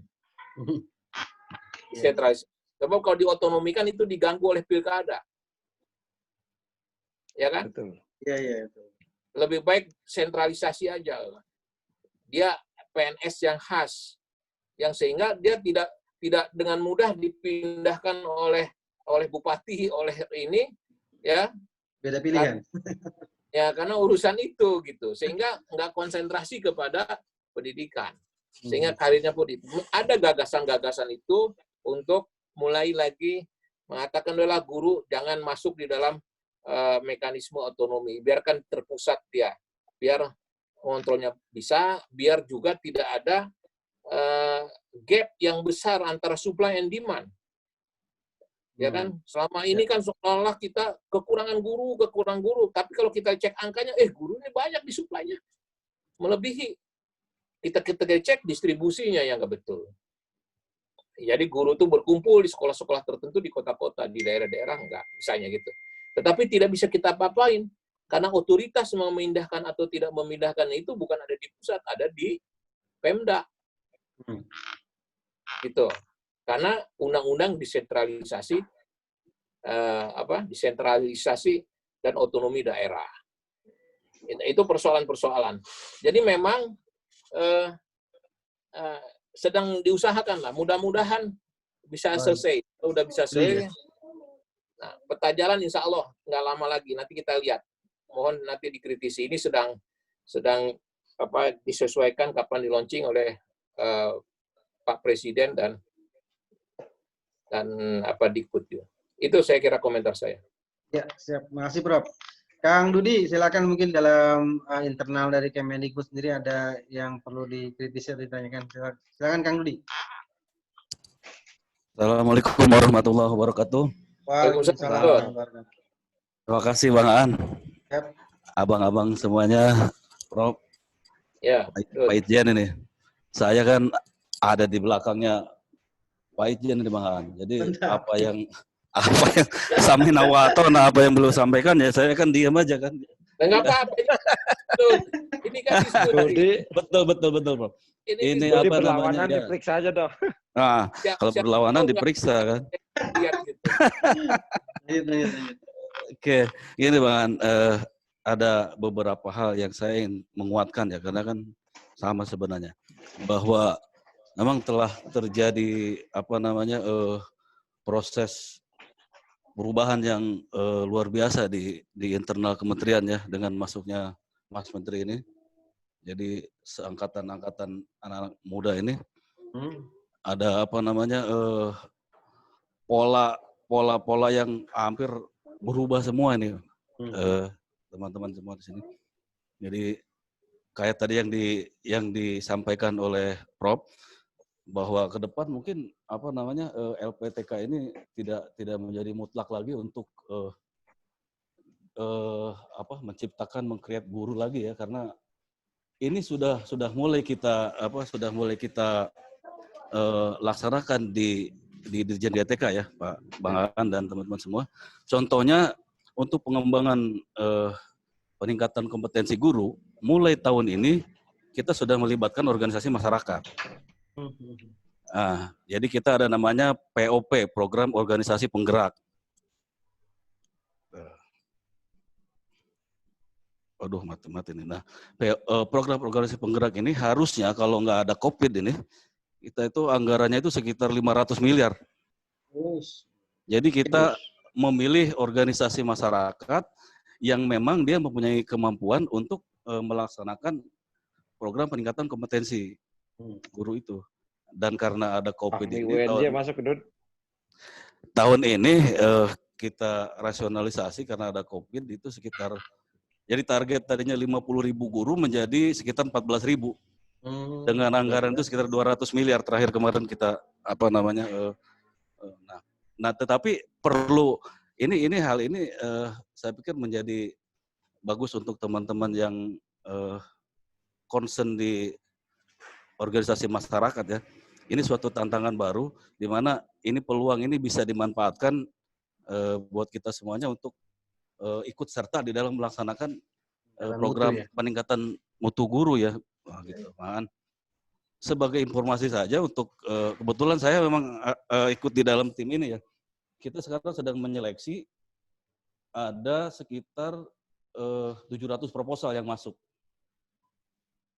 Sentralisasi. Sebab kalau diotonomikan itu diganggu oleh pilkada. Ya kan? Betul. Iya. Lebih baik sentralisasi aja. Dia PNS yang khas, yang sehingga dia tidak dengan mudah dipindahkan oleh bupati, oleh ini, ya. Beda pilihan. Ya, karena urusan itu gitu, sehingga nggak konsentrasi kepada pendidikan. sehingga karirnya pun ada gagasan-gagasan itu untuk mulai lagi mengatakan adalah guru jangan masuk di dalam mekanisme otonomi, biarkan terpusat dia, biar kontrolnya bisa, biar juga tidak ada gap yang besar antara supply and demand. Ya kan, selama ini kan seolah kita kekurangan guru, tapi kalau kita cek angkanya, guru ini banyak di supply-nya, melebihi. Kita cek distribusinya yang nggak betul. Jadi guru itu berkumpul di sekolah-sekolah tertentu di kota-kota, di daerah-daerah enggak, misalnya gitu. Tetapi tidak bisa kita apa-apain, karena otoritas memindahkan atau tidak memindahkan itu bukan ada di pusat, ada di Pemda. Gitu. Karena undang-undang desentralisasi desentralisasi dan otonomi daerah. Itu persoalan-persoalan. Jadi memang sedang diusahakan lah. Mudah-mudahan bisa selesai. Udah bisa selesai. Nah, peta jalan insya Allah nggak lama lagi. Nanti kita lihat. Mohon nanti dikritisi. Ini sedang disesuaikan kapan di-launching oleh Pak Presiden dan Dikbud. Itu saya kira komentar saya. Ya, siap. Makasih, Prof. Kang Dudi, silakan mungkin dalam internal dari Kemendikbud sendiri ada yang perlu dikritisi atau ditanyakan. Silakan Kang Dudi. Assalamualaikum warahmatullahi wabarakatuh. Waalaikumsalam. Terima kasih Bang Aan. Yep. Abang-abang semuanya, Prof. Ya. Pak Itjen ini. Saya kan ada di belakangnya Pak Itjen ini Bang Aan. Jadi apa yang sampai nawaton, apa yang belum sampaikan ya saya kan diam aja kan. Enggak apa-apa. Ini kan diskusi. Betul Prof. Ini Jadi apa berlawanan namanya? diperiksa aja dong. Nah, kalau berlawanan diperiksa kan. Oke, ini Bang, ada beberapa hal yang saya ingin menguatkan ya, karena kan sama sebenarnya bahwa memang telah terjadi proses perubahan yang luar biasa di internal kementerian ya dengan masuknya Mas Menteri ini. Jadi seangkatan-angkatan anak-anak muda ini ada pola-pola yang hampir berubah semua ini, teman-teman semua di sini. Jadi kayak tadi yang disampaikan oleh Prof bahwa ke depan mungkin LPTK ini tidak menjadi mutlak lagi untuk mengcreate guru lagi ya, karena ini sudah mulai kita laksanakan di Dirjen DTK ya, Pak Bang Aan dan teman-teman semua. Contohnya untuk pengembangan peningkatan kompetensi guru, mulai tahun ini kita sudah melibatkan organisasi masyarakat. Nah, jadi kita ada namanya POP, Program Organisasi Penggerak. Aduh, mati ini. Nah, program organisasi penggerak ini harusnya kalau nggak ada COVID ini, kita itu anggarannya itu sekitar 500 miliar. Jadi kita memilih organisasi masyarakat yang memang dia mempunyai kemampuan untuk melaksanakan program peningkatan kompetensi guru itu. Dan karena ada COVID ini, tahun ini kita rasionalisasi karena ada COVID itu sekitar, jadi target tadinya 50.000 guru menjadi sekitar 14.000. Dengan anggaran itu sekitar 200 miliar terakhir kemarin kita nah tetapi perlu hal ini saya pikir menjadi bagus untuk teman-teman yang concern di organisasi masyarakat ya. Ini suatu tantangan baru di mana ini peluang ini bisa dimanfaatkan buat kita semuanya untuk ikut serta di dalam melaksanakan program peningkatan mutu guru ya. Wah, gitu, Man. Sebagai informasi saja untuk kebetulan saya memang ikut di dalam tim ini ya. Kita sekarang sedang menyeleksi ada sekitar 700 proposal yang masuk.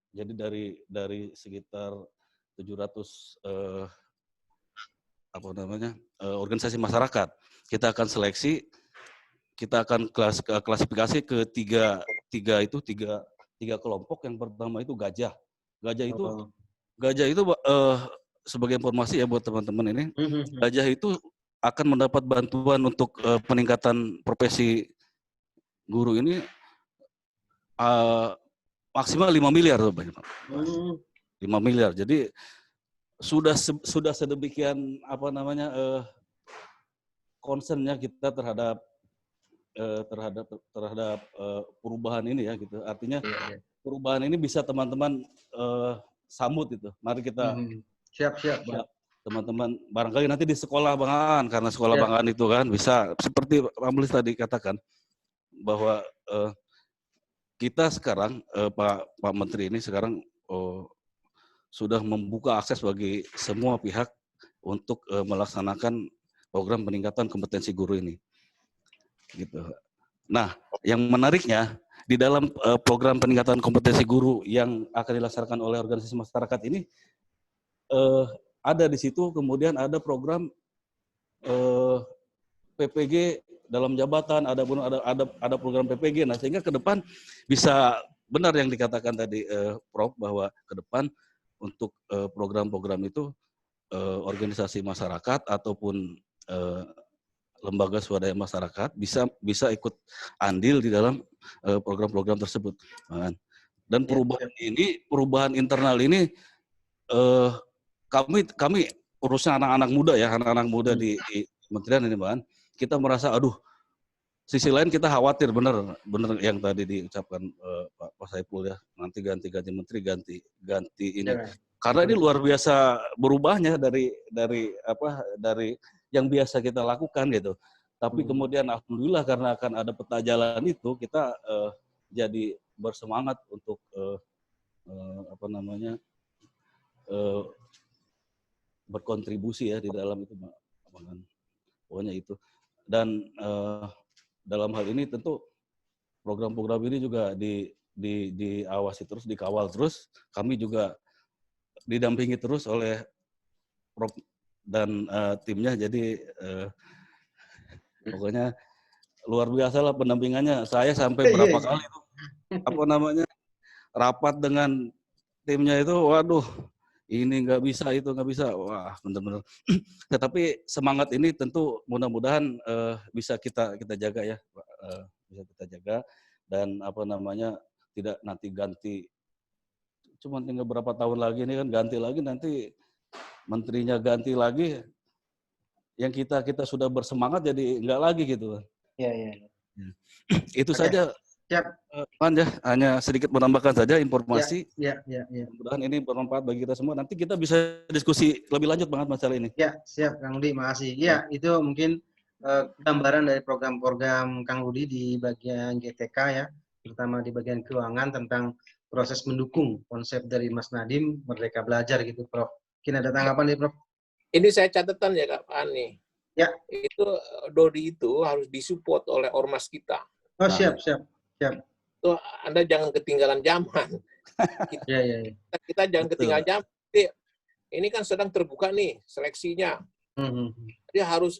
Jadi dari sekitar 700 organisasi masyarakat, kita akan seleksi, kita akan klasifikasi ke tiga kelompok. Yang pertama itu gajah. Gajah itu Gajah itu sebagai informasi ya buat teman-teman ini, Mhm. Gajah itu akan mendapat bantuan untuk peningkatan profesi guru ini maksimal 5 miliar tuh, Pak. Hmm. 5 miliar. Jadi sudah sedemikian apa namanya concernnya kita terhadap perubahan ini ya gitu. Artinya Iya. perubahan ini bisa teman-teman sambut itu. Mari kita Siap. teman-teman barangkali nanti di sekolah Bang Aan, karena sekolah Ya. Bang Aan itu kan bisa seperti Ramlis tadi katakan bahwa kita sekarang Pak Menteri ini sekarang sudah membuka akses bagi semua pihak untuk melaksanakan program peningkatan kompetensi guru ini. Gitu. Nah, yang menariknya di dalam program peningkatan kompetensi guru yang akan dilaksanakan oleh organisasi masyarakat ini ada di situ, kemudian ada program PPG dalam jabatan, ada program PPG. Nah, sehingga ke depan bisa benar yang dikatakan tadi Prof, bahwa ke depan untuk program-program itu organisasi masyarakat ataupun lembaga swadaya masyarakat bisa ikut andil di dalam program-program tersebut. Dan perubahan internal ini kami urusnya anak-anak muda ya, anak-anak muda di kementerian ini, Bang. Kita merasa sisi lain kita khawatir benar yang tadi diucapkan Pak Saiful ya, nanti ganti menteri, ganti ini. Ya. Karena ini luar biasa berubahnya dari yang biasa kita lakukan gitu. Tapi kemudian alhamdulillah karena akan ada peta jalan itu, kita jadi bersemangat untuk berkontribusi ya di dalam itu, pokoknya itu. Dan dalam hal ini tentu program-program ini juga diawasi terus, dikawal terus. Kami juga didampingi terus oleh Prof dan timnya. Jadi pokoknya luar biasa lah pendampingannya. Saya sampai berapa kali itu rapat dengan timnya itu, waduh, ini nggak bisa, itu nggak bisa, wah benar-benar. Tetapi semangat ini tentu mudah-mudahan bisa kita jaga ya, bisa kita jaga, dan tidak nanti ganti, cuma tinggal berapa tahun lagi ini kan ganti lagi, nanti menterinya ganti lagi, yang kita sudah bersemangat jadi nggak lagi gitu. Iya. Itu saja. Siap. Hanya sedikit menambahkan saja informasi. Ya. Mudah-mudahan ini bermanfaat bagi kita semua. Nanti kita bisa diskusi lebih lanjut banget masalah ini. Ya, siap Kang Rudi, makasih. Ya, itu mungkin gambaran dari program-program Kang Rudi di bagian GTK ya, terutama di bagian keuangan tentang proses mendukung konsep dari Mas Nadiem Merdeka Belajar gitu, Prof. Mungkin ada tanggapan nih, Prof? Ini saya catatan ya Kak Ani. Ya. Itu Dodi itu harus disupport oleh ormas kita. Oh, siap. Itu Anda jangan ketinggalan zaman. Kita jangan ketinggalan zaman. Ini kan sedang terbuka nih seleksinya. Jadi harus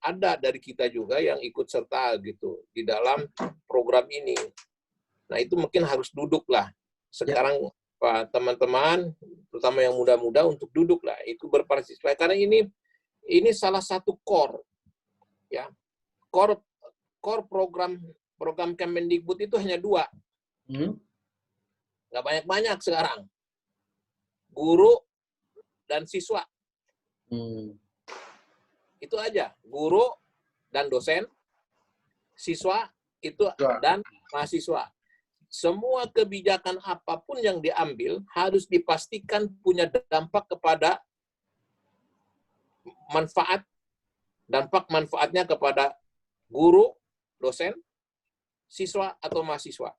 ada dari kita juga yang ikut serta gitu di dalam program ini. Nah, itu mungkin harus duduk lah. Sekarang Pak teman-teman, terutama yang muda-muda, untuk duduk lah, ikut berpartisipasi. Karena ini salah satu core, ya, core program Kemendikbud itu hanya 2, nggak banyak sekarang, guru dan siswa, itu aja, guru dan dosen, siswa itu dan mahasiswa. Semua kebijakan apapun yang diambil harus dipastikan punya dampak kepada manfaatnya kepada guru, dosen, siswa atau mahasiswa.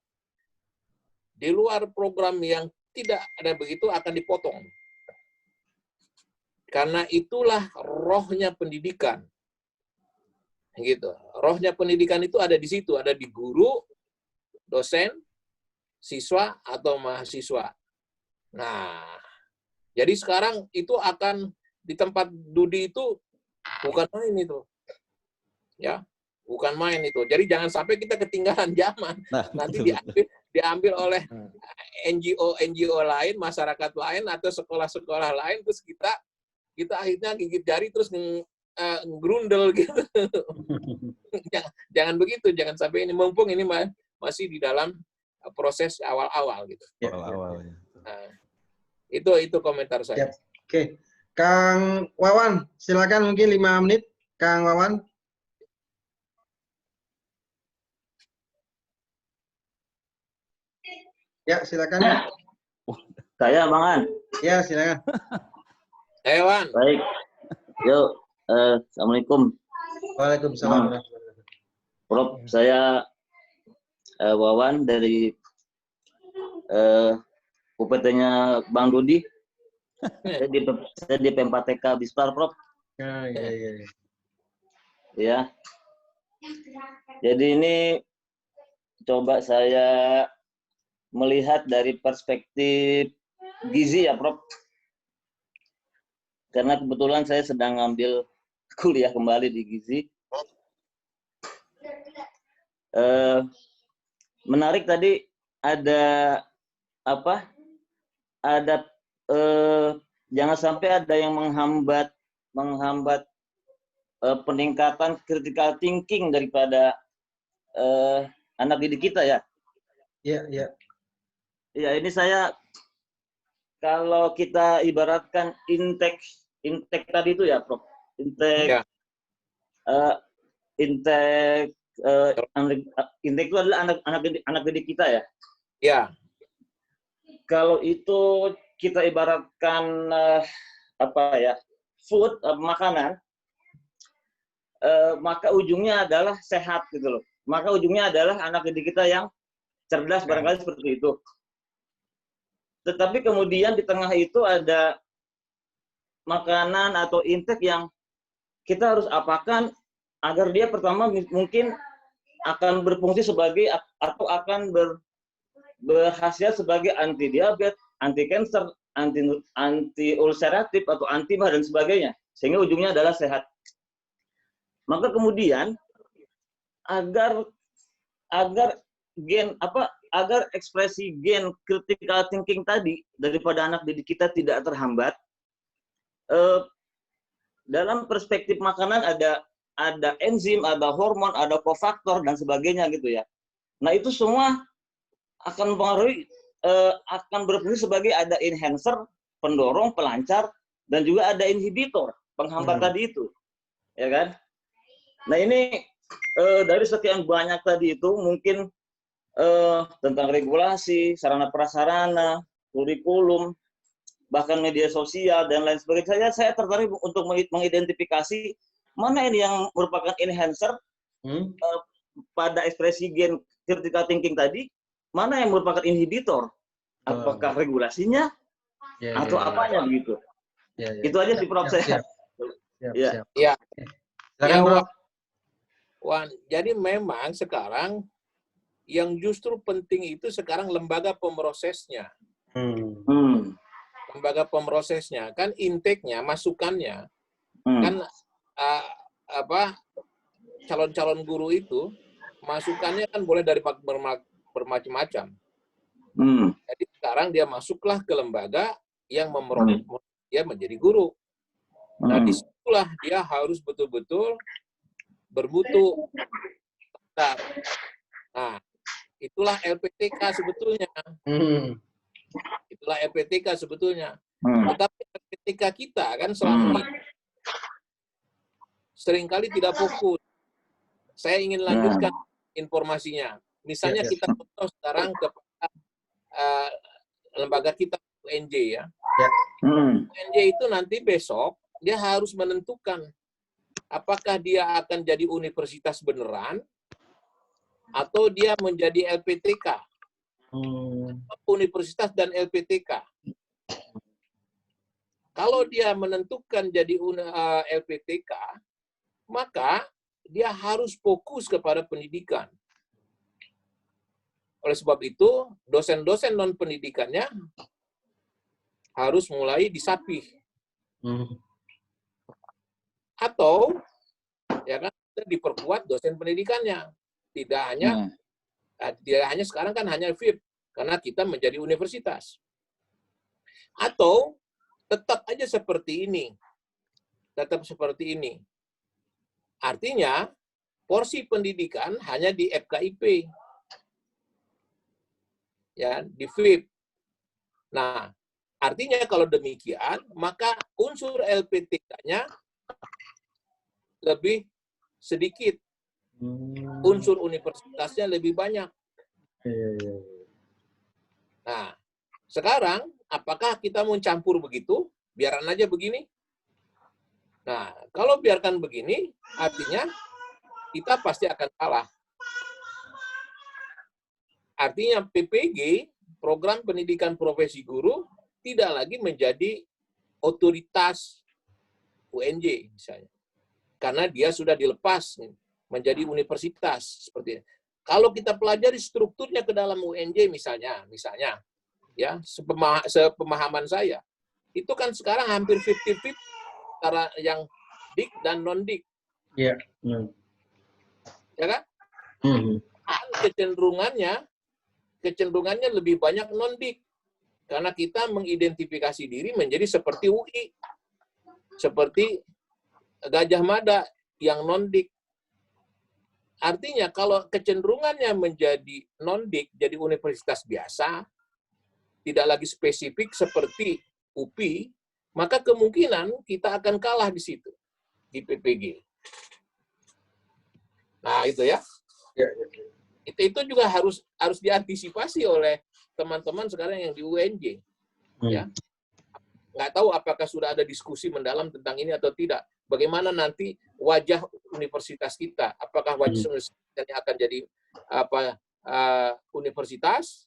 Di luar program yang tidak ada begitu akan dipotong. Karena itulah rohnya pendidikan. Gitu. Rohnya pendidikan itu ada di situ, ada di guru, dosen, siswa atau mahasiswa. Nah, jadi sekarang itu akan di tempat Dudi itu bukan main itu. Ya, bukan main itu. Jadi jangan sampai kita ketinggalan zaman. Nanti diambil oleh NGO lain, masyarakat lain atau sekolah-sekolah lain, terus kita akhirnya gigit jari terus ngerundel gitu. Jangan begitu, jangan sampai ini, mumpung ini masih di dalam proses awal-awal gitu. Awal-awal ya. Nah, itu komentar saya. Oke. Kang Wawan, silakan mungkin 5 menit. Kang Wawan. Ya, silakan. Saya Bang An. Ya, silakan. Wan. Baik. Yuk, Assalamualaikum. Waalaikumsalam. Prof, saya Wawan dari UPT-nya Bang Dudi. Saya di P4TK Bispar, Prof. Iya. Ya. Jadi ini coba saya melihat dari perspektif gizi ya, Prof. Karena kebetulan saya sedang ngambil kuliah kembali di gizi. Menarik tadi ada apa? Ada jangan sampai ada yang menghambat peningkatan critical thinking daripada anak didik kita ya. Iya. Ya, ini saya kalau kita ibaratkan intake tadi itu ya, Prof. Intake itu adalah anak didik kita ya. Ya. Kalau itu kita ibaratkan food, makanan, maka ujungnya adalah sehat gitu loh. Maka ujungnya adalah anak didik kita yang cerdas, barangkali seperti itu. Tetapi kemudian di tengah itu ada makanan atau intake yang kita harus apakan agar dia pertama mungkin akan berfungsi sebagai atau akan berhasil sebagai anti diabetes, anti kanker, anti ulceratif atau anti mah dan sebagainya, sehingga ujungnya adalah sehat. Maka kemudian agar ekspresi gen critical thinking tadi daripada anak didik kita tidak terhambat, dalam perspektif makanan ada enzim, ada hormon, ada kofaktor dan sebagainya gitu ya. Nah itu semua akan mempengaruhi, akan berfungsi sebagai ada enhancer, pendorong, pelancar, dan juga ada inhibitor, penghambat tadi itu, ya kan? Nah ini dari sekian banyak tadi itu mungkin tentang regulasi, sarana prasarana, kurikulum, bahkan media sosial dan lain sebagainya. Saya tertarik untuk mengidentifikasi mana ini yang merupakan enhancer pada ekspresi gen critical thinking tadi, mana yang merupakan inhibitor, apakah regulasinya atau apanya begitu. Itu aja sih, Prof. Saya. Siap. Ya. Silakan, Prof. Wan, jadi memang sekarang yang justru penting itu sekarang lembaga pemrosesnya. Lembaga pemrosesnya kan intake-nya, masukannya kan calon-calon guru itu masukannya kan boleh dari bermacam-macam. Jadi sekarang dia masuklah ke lembaga yang memproses dia menjadi guru. Nah, disitulah dia harus betul-betul bermutu. Nah, itulah LPTK sebetulnya. Itulah LPTK sebetulnya. Tetapi LPTK kita kan selama ini seringkali tidak fokus. Saya ingin lanjutkan informasinya. Misalnya kita contoh sekarang kepada lembaga kita UNJ ya. UNJ itu nanti besok dia harus menentukan apakah dia akan jadi universitas beneran atau dia menjadi LPTK. Universitas dan LPTK. Kalau dia menentukan jadi LPTK, maka dia harus fokus kepada pendidikan. Oleh sebab itu, dosen-dosen non-pendidikannya harus mulai disapih. Atau ya kan diperkuat dosen pendidikannya. Tidak hanya Tidak hanya sekarang kan hanya FIP, karena kita menjadi universitas. Atau tetap aja seperti ini. Tetap seperti ini. Artinya, porsi pendidikan hanya di FKIP. Ya, di FIP. Nah, artinya kalau demikian, maka unsur LPTK-nya lebih sedikit. Unsur universitasnya lebih banyak. Nah, sekarang apakah kita mau campur begitu? Biaran aja begini. Nah, kalau biarkan begini, artinya kita pasti akan kalah. Artinya PPG, Program Pendidikan Profesi Guru, tidak lagi menjadi otoritas UNJ misalnya. Karena dia sudah dilepas menjadi universitas seperti ini. Kalau kita pelajari strukturnya ke dalam UNJ misalnya ya, sepemahaman saya, itu kan sekarang hampir 50-50 antara yang dik dan non dik. Iya. Ya kan? Kecenderungannya lebih banyak non dik. Karena kita mengidentifikasi diri menjadi seperti UI. Seperti Gajah Mada yang non dik. Artinya kalau kecenderungannya menjadi non dik, jadi universitas biasa, tidak lagi spesifik seperti UPI, maka kemungkinan kita akan kalah di situ, di PPG. Nah, itu ya. Itu juga harus diantisipasi oleh teman-teman sekarang yang di UNJ. Ya. Nggak tahu apakah sudah ada diskusi mendalam tentang ini atau tidak. Bagaimana nanti wajah universitas kita? Apakah wajah universitas ini akan jadi universitas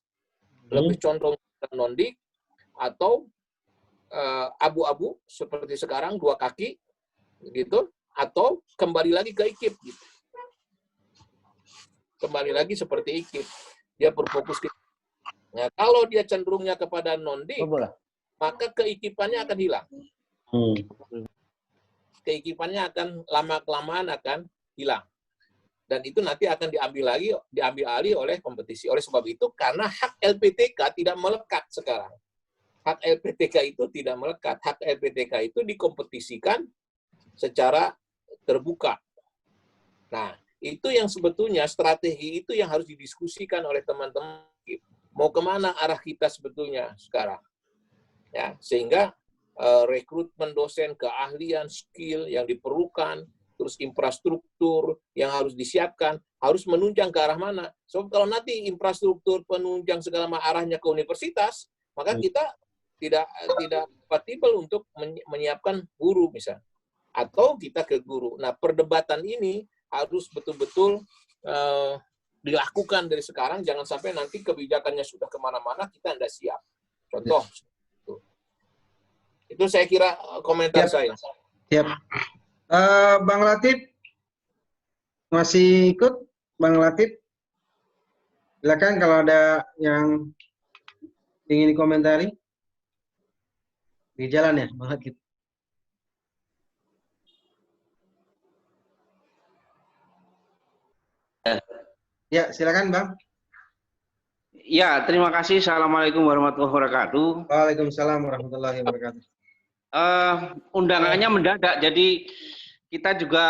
lebih condong non-dik atau abu-abu seperti sekarang 2 kaki gitu, atau kembali lagi ke IKIP gitu. Kembali lagi seperti IKIP. Dia berfokus ke. Nah, kalau dia cenderungnya kepada non-dik, maka keikipannya akan hilang. Keikipannya akan lama-kelamaan akan hilang. Dan itu nanti akan diambil alih oleh kompetisi. Oleh sebab itu, karena hak LPTK tidak melekat sekarang. Hak LPTK itu tidak melekat. Hak LPTK itu dikompetisikan secara terbuka. Nah, itu yang sebetulnya strategi itu yang harus didiskusikan oleh teman-teman. Mau kemana arah kita sebetulnya sekarang? Ya, sehingga rekrutmen dosen, keahlian, skill yang diperlukan, terus infrastruktur yang harus disiapkan, harus menunjang ke arah mana. So, kalau nanti infrastruktur penunjang segala arahnya ke universitas, maka kita tidak kompatibel untuk menyiapkan guru misalnya. Atau kita ke guru. Nah, perdebatan ini harus betul-betul dilakukan dari sekarang, jangan sampai nanti kebijakannya sudah kemana-mana, kita tidak siap. Contoh, itu saya kira komentar saya. Siap. Bang Latif, masih ikut? Bang Latif? Silakan kalau ada yang ingin dikomentari. Di jalan ya, Bang Latif? Ya, silakan Bang. Ya, terima kasih. Assalamualaikum warahmatullahi wabarakatuh. Waalaikumsalam warahmatullahi wabarakatuh. Undangannya mendadak, jadi kita juga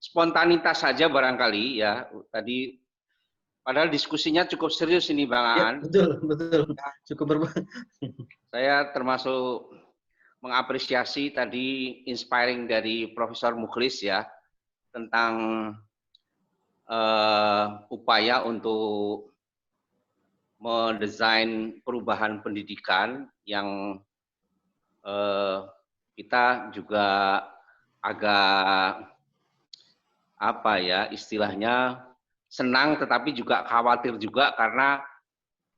spontanitas saja barangkali ya. Tadi padahal diskusinya cukup serius ini Bang Aan. Ya, betul. Cukup berbahaya. Saya termasuk mengapresiasi tadi inspiring dari Profesor Mukhlis ya tentang upaya untuk mendesain perubahan pendidikan yang kita juga agak apa ya istilahnya senang tetapi juga khawatir juga karena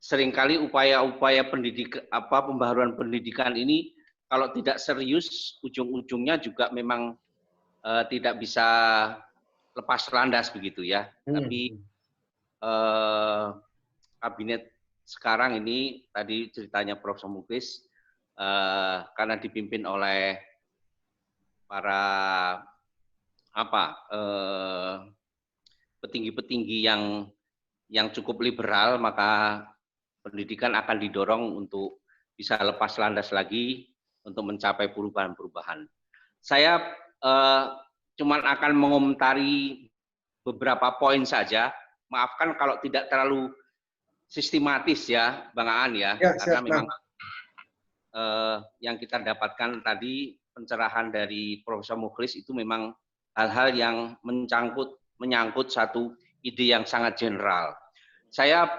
seringkali upaya-upaya pembaharuan pendidikan ini kalau tidak serius ujung-ujungnya juga memang tidak bisa lepas landas begitu ya. Tapi kabinet sekarang ini tadi ceritanya Profesor Mukhlis karena dipimpin oleh para petinggi-petinggi yang yang cukup liberal, maka pendidikan akan didorong untuk bisa lepas landas lagi untuk mencapai perubahan-perubahan. Saya cuman akan mengomentari beberapa poin saja. Maafkan kalau tidak terlalu sistematis ya, Bang Aan ya, Ya, karena siap, memang yang kita dapatkan tadi pencerahan dari Profesor Mukhlis itu memang hal-hal yang menyangkut satu ide yang sangat general. Saya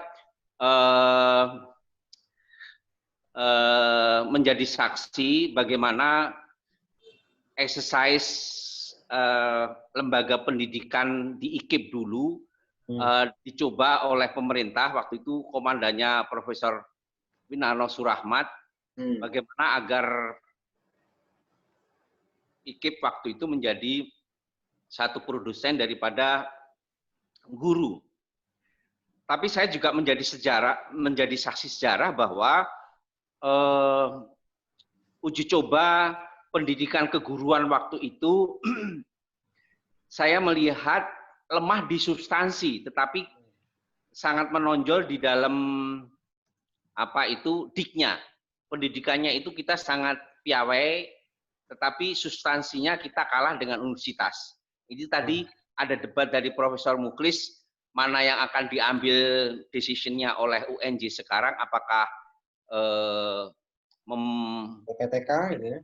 menjadi saksi bagaimana exercise lembaga pendidikan di IKIP dulu dicoba oleh pemerintah, waktu itu komandannya Profesor Winarno Surahmat, bagaimana agar IKIP waktu itu menjadi satu produsen daripada guru. Tapi saya juga menjadi saksi sejarah bahwa uji coba pendidikan keguruan waktu itu saya melihat lemah di substansi, tetapi sangat menonjol di dalam diknya. Pendidikannya itu kita sangat piawai, tetapi substansinya kita kalah dengan universitas. Ini tadi ada debat dari Profesor Mukhlis, mana yang akan diambil decision-nya oleh UNJ sekarang, apakah PPTK gitu ya.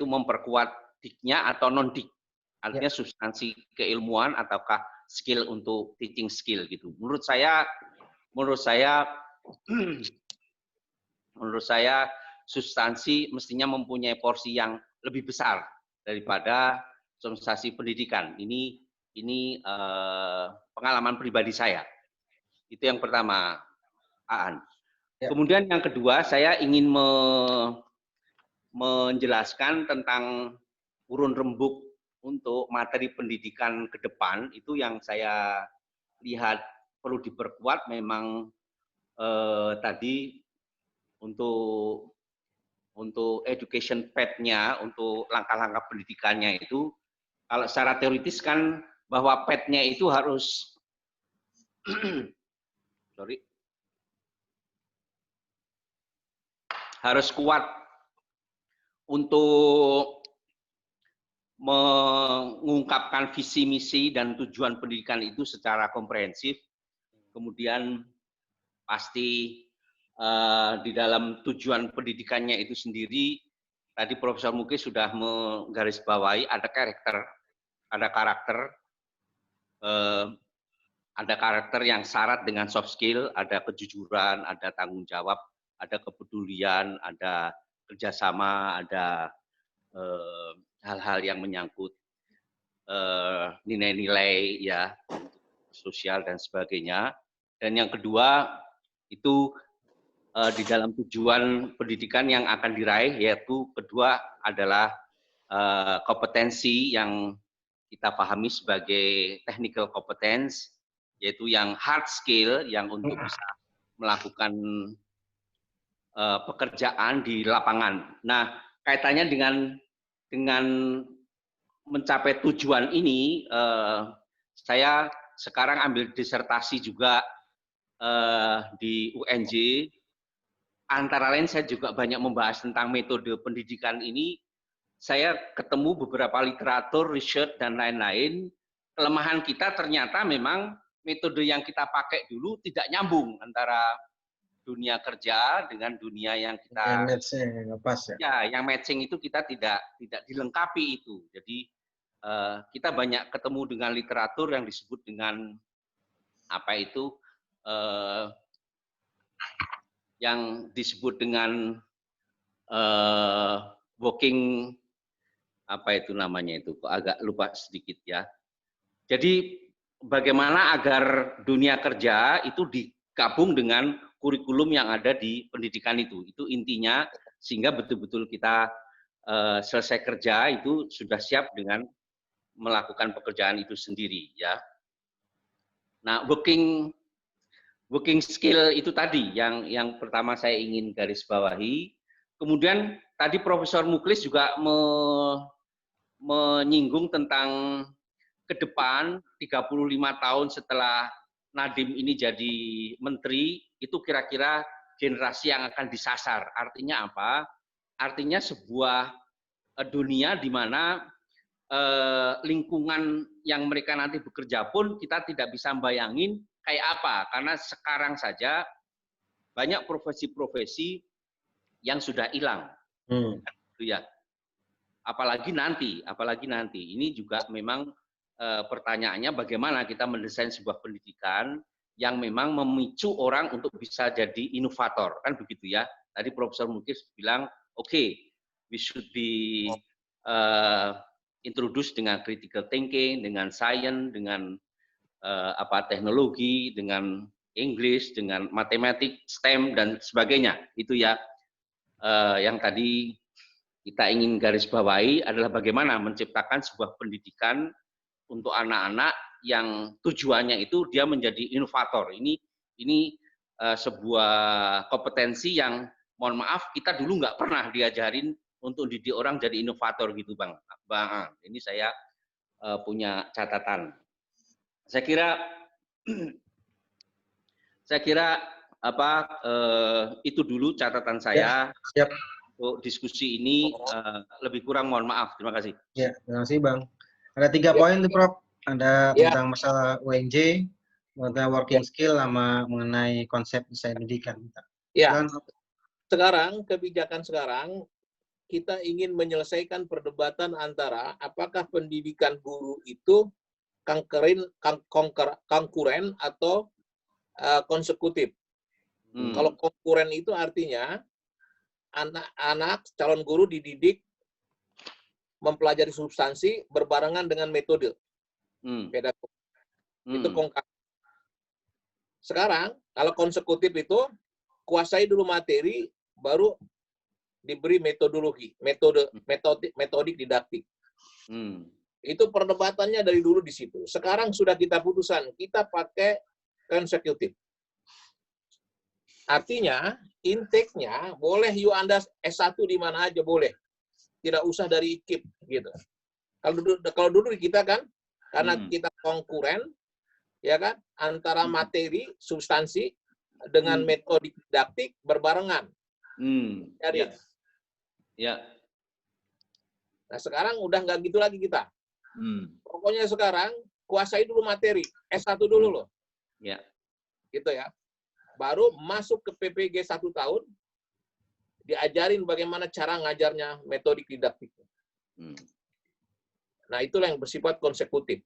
Memperkuat diknya atau non dik, artinya substansi keilmuan ataukah skill untuk teaching skill gitu. Menurut saya substansi mestinya mempunyai porsi yang lebih besar daripada substansi pendidikan. Ini pengalaman pribadi saya. Itu yang pertama, Aan. Kemudian yang kedua, saya ingin menjelaskan tentang urun rembuk untuk materi pendidikan ke depan. Itu yang saya lihat perlu diperkuat. Memang tadi untuk education path-nya, untuk langkah-langkah pendidikannya itu, kalau secara teoritis kan bahwa path-nya itu harus harus kuat untuk mengungkapkan visi misi dan tujuan pendidikan itu secara komprehensif. Kemudian pasti di dalam tujuan pendidikannya itu sendiri, tadi Profesor Mukhlis sudah menggarisbawahi ada karakter yang syarat dengan soft skill, ada kejujuran, ada tanggung jawab, ada kepedulian, ada kerjasama, ada hal-hal yang menyangkut nilai-nilai ya sosial dan sebagainya. Dan yang kedua itu di dalam tujuan pendidikan yang akan diraih, yaitu kedua adalah kompetensi yang kita pahami sebagai technical competence, yaitu yang hard skill yang untuk bisa melakukan pekerjaan di lapangan. Nah, kaitannya dengan mencapai tujuan ini, saya sekarang ambil disertasi juga di UNJ. Antara lain saya juga banyak membahas tentang metode pendidikan ini. Saya ketemu beberapa literatur, research, dan lain-lain. Kelemahan kita ternyata memang metode yang kita pakai dulu tidak nyambung antara dunia kerja dengan dunia yang kita yang matching itu kita tidak dilengkapi itu. Jadi kita banyak ketemu dengan literatur yang disebut dengan yang disebut dengan working kok agak lupa sedikit ya. Jadi bagaimana agar dunia kerja itu digabung dengan kurikulum yang ada di pendidikan itu intinya, sehingga betul-betul kita selesai kerja itu sudah siap dengan melakukan pekerjaan itu sendiri ya. Nah, working skill itu tadi yang pertama saya ingin garis bawahi. Kemudian tadi Profesor Mukhlis juga menyinggung tentang ke depan 35 tahun setelah Nadiem ini jadi menteri, itu kira-kira generasi yang akan disasar. Artinya apa? Artinya sebuah dunia di mana lingkungan yang mereka nanti bekerja pun kita tidak bisa bayangin kayak apa. Karena sekarang saja banyak profesi-profesi yang sudah hilang. Gitu ya. Apalagi nanti. Ini juga memang pertanyaannya bagaimana kita mendesain sebuah pendidikan yang memang memicu orang untuk bisa jadi inovator. Kan begitu ya. Tadi Profesor Mukis bilang, oke, we should be introduce dengan critical thinking, dengan science, dengan teknologi, dengan English, dengan matematik, STEM dan sebagainya. Itu ya yang tadi kita ingin garis bawahi adalah bagaimana menciptakan sebuah pendidikan untuk anak-anak yang tujuannya itu dia menjadi inovator. Ini sebuah kompetensi yang mohon maaf kita dulu nggak pernah diajarin untuk didik orang jadi inovator gitu Bang. Ini saya punya catatan. Saya kira itu dulu catatan saya. Siap. Untuk diskusi ini lebih kurang mohon maaf. Terima kasih. Ya, terima kasih Bang. Ada 3 poin tuh Prof. Ada tentang masalah UNJ, tentang working skill, sama mengenai konsep desain pendidikan. Ya. Sekarang kebijakan sekarang kita ingin menyelesaikan perdebatan antara apakah pendidikan guru itu konkuren atau konsekutif. Kalau konkuren itu artinya anak-anak calon guru dididik mempelajari substansi berbarengan dengan metode pedagogi. Itu konkuren. Sekarang kalau konsekutif itu kuasai dulu materi baru diberi metodologi, metodik didaktik. Itu perdebatannya dari dulu di situ. Sekarang sudah kita putuskan, kita pakai konsekutif. Artinya, intake-nya boleh Anda S1 di mana aja boleh. Tidak usah dari IKIP gitu. Kalau dulu kita kan karena kita konkuren ya kan antara materi, substansi dengan metode didaktik berbarengan. Ya. Nah, sekarang udah nggak gitu lagi kita. Pokoknya sekarang kuasai dulu materi, S1 dulu loh. Ya. Gitu ya. Baru masuk ke PPG 1 tahun, diajarin bagaimana cara ngajarnya metodik didaktik. Nah, itulah yang bersifat konsekutif.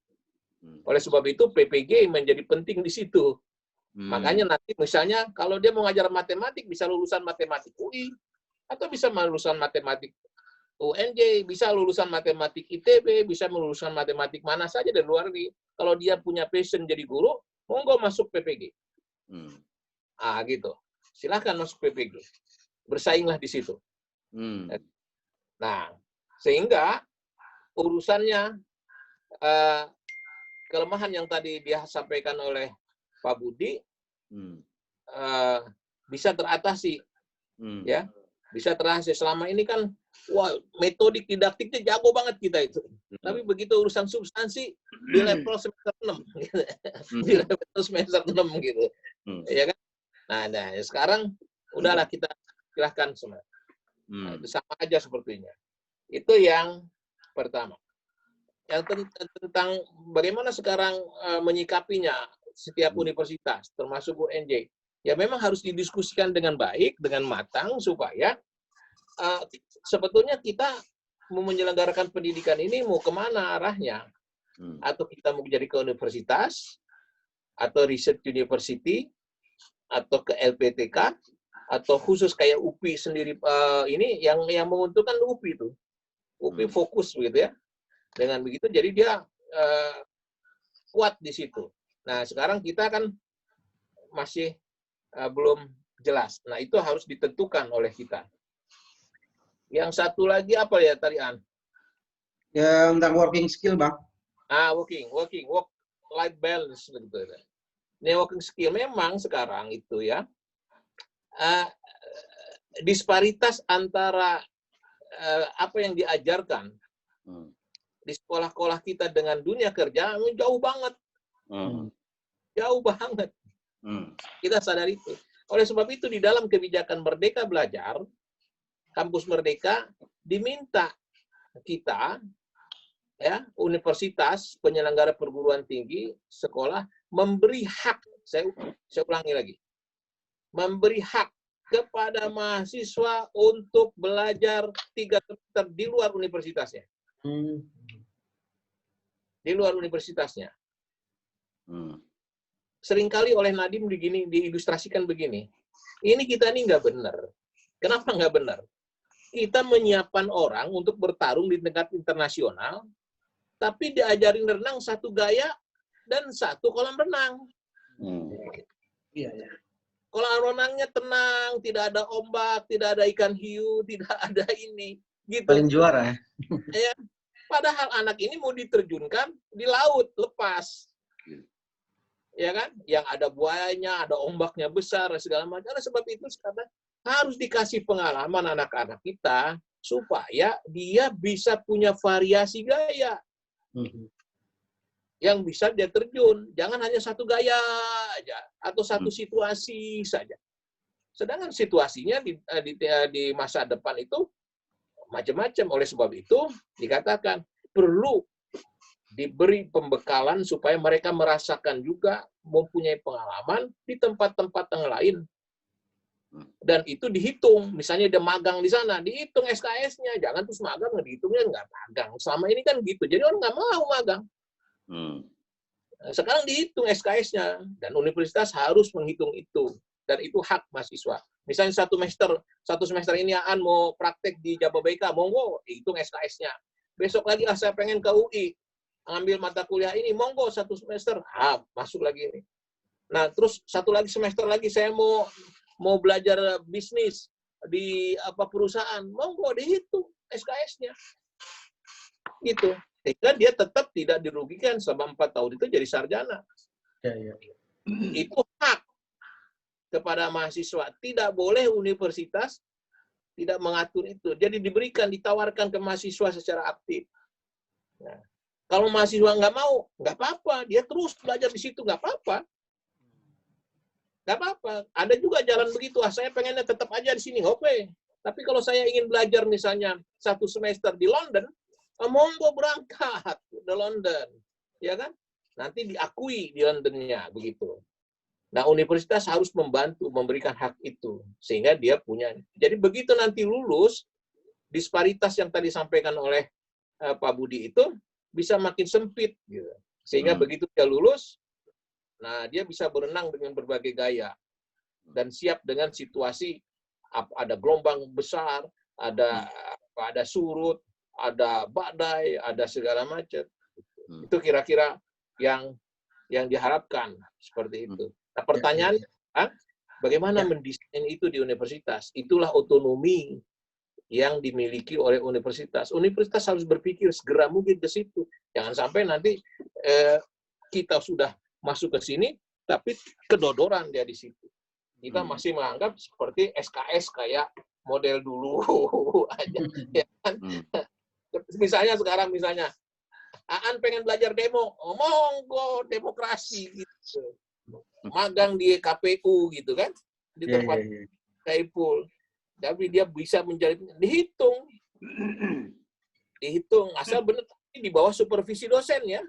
Oleh sebab itu, PPG menjadi penting di situ. Makanya nanti misalnya kalau dia mau ngajar matematik, bisa lulusan matematik UI, atau bisa lulusan matematik UNJ, bisa lulusan matematik ITB, bisa lulusan matematik mana saja dari luar negeri. Kalau dia punya passion jadi guru, monggo masuk PPG. Gitu. Silahkan masuk PPG. Bersainglah di situ. Nah, sehingga urusannya kelemahan yang tadi dia sampaikan oleh Pak Budi bisa teratasi. Ya. Bisa teratasi. Selama ini kan metodik didaktiknya jago banget kita itu. Tapi begitu urusan substansi di level semester 6 gitu. Di level semester 6 gitu. Ya kan? Nah, sekarang udahlah kita silahkan semua. Itu sama aja sepertinya. Itu yang pertama. Yang tentang bagaimana sekarang menyikapinya setiap universitas, termasuk UNJ. Ya memang harus didiskusikan dengan baik, dengan matang, supaya sebetulnya kita mau menyelenggarakan pendidikan ini mau kemana arahnya. Atau kita mau jadi ke universitas, atau research university, atau ke LPTK, atau khusus kayak UPI sendiri. Ini yang menguntungkan UPI itu. UPI fokus begitu ya. Dengan begitu jadi dia kuat di situ. Nah, sekarang kita kan masih belum jelas. Nah, itu harus ditentukan oleh kita. Yang satu lagi apa ya tadi, An? Ya, tentang working skill, Bang. Work life balance begitu. Ini working skill memang sekarang itu ya. Disparitas antara apa yang diajarkan di sekolah-sekolah kita dengan dunia kerja jauh banget. Jauh banget. Kita sadar itu. Oleh sebab itu di dalam kebijakan Merdeka Belajar, Kampus Merdeka diminta kita, ya, universitas, penyelenggara perguruan tinggi, sekolah, memberi hak, saya ulangi lagi, memberi hak kepada mahasiswa untuk belajar 3 semester di luar universitasnya. Di luar universitasnya. Seringkali oleh Nadiem diilustrasikan begini. Ini kita ini nggak benar. Kenapa nggak benar? Kita menyiapkan orang untuk bertarung di tingkat internasional, tapi diajarin renang satu gaya dan satu kolam renang. Iya, ya. Kolam renangnya tenang, tidak ada ombak, tidak ada ikan hiu, tidak ada ini. Gitu. Paling juara ya. Ya. Padahal anak ini mau diterjunkan di laut, lepas. Ya kan? Yang ada buayanya, ada ombaknya besar, segala macam. Oleh sebab itu sekarang harus dikasih pengalaman anak-anak kita supaya dia bisa punya variasi gaya. Yang bisa dia terjun. Jangan hanya satu gaya aja atau satu situasi saja. Sedangkan situasinya di masa depan itu macam-macam. Oleh sebab itu dikatakan perlu diberi pembekalan supaya mereka merasakan juga mempunyai pengalaman di tempat-tempat yang lain. Dan itu dihitung. Misalnya dia magang di sana, dihitung SKS-nya. Jangan terus magang, dihitungnya nggak magang. Selama ini kan gitu. Jadi orang nggak mau magang. Sekarang dihitung SKS-nya. Dan universitas harus menghitung itu. Dan itu hak mahasiswa. Misalnya satu semester ini Aan mau praktek di Jababeka, monggo, hitung SKS-nya. Besok lagi saya pengen ke UI. Ngambil mata kuliah ini, monggo 1 semester, masuk lagi ini. Nah, terus satu lagi semester lagi saya mau belajar bisnis di perusahaan, monggo dihitung SKS-nya. Gitu. Sehingga dia tetap tidak dirugikan selama 4 tahun itu jadi sarjana. Ya. Itu hak kepada mahasiswa. Tidak boleh universitas tidak mengatur itu. Jadi ditawarkan ke mahasiswa secara aktif. Nah, kalau mahasiswa nggak mau, nggak apa-apa. Dia terus belajar di situ, nggak apa-apa. Nggak apa-apa. Ada juga jalan begitu. Saya pengennya tetap aja di sini, oke. Tapi kalau saya ingin belajar misalnya 1 semester di London, monggo berangkat ke London. Ya kan? Nanti diakui di Londonnya, begitu. Nah, universitas harus membantu, memberikan hak itu. Sehingga dia punya. Jadi begitu nanti lulus, disparitas yang tadi disampaikan oleh Pak Budi itu, bisa makin sempit, gitu. Sehingga begitu dia lulus, nah dia bisa berenang dengan berbagai gaya dan siap dengan situasi ada gelombang besar, ada surut, ada badai, ada segala macam. Itu kira-kira yang diharapkan seperti itu. Nah, pertanyaannya, bagaimana mendesain itu di universitas? Itulah otonomi yang dimiliki oleh universitas. Universitas harus berpikir segera mungkin ke situ. Jangan sampai nanti kita sudah masuk ke sini, tapi kedodoran dia di situ. Kita masih menganggap seperti SKS kayak model dulu aja. Ya kan? Misalnya sekarang, Aan pengen belajar demo, monggo demokrasi gitu. Magang di KPU gitu kan, di tempat Kaipul. Tapi dia bisa menjadi dihitung asal benar di bawah supervisi dosen ya.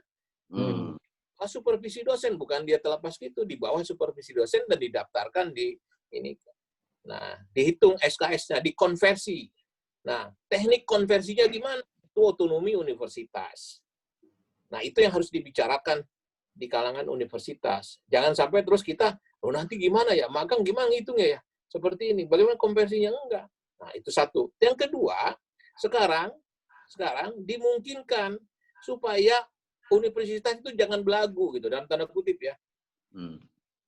Supervisi dosen, bukan dia terlepas gitu, di bawah supervisi dosen dan didaftarkan di ini. Nah, dihitung SKS-nya, dikonversi. Nah, teknik konversinya gimana? Itu otonomi universitas. Nah, itu yang harus dibicarakan di kalangan universitas. Jangan sampai terus kita, nanti gimana ya, magang gimana ngitungnya ya? Seperti ini. Bagaimana konversinya? Enggak. Nah, itu satu. Yang kedua, sekarang dimungkinkan supaya universitas itu jangan belagu gitu, dalam tanda kutip ya.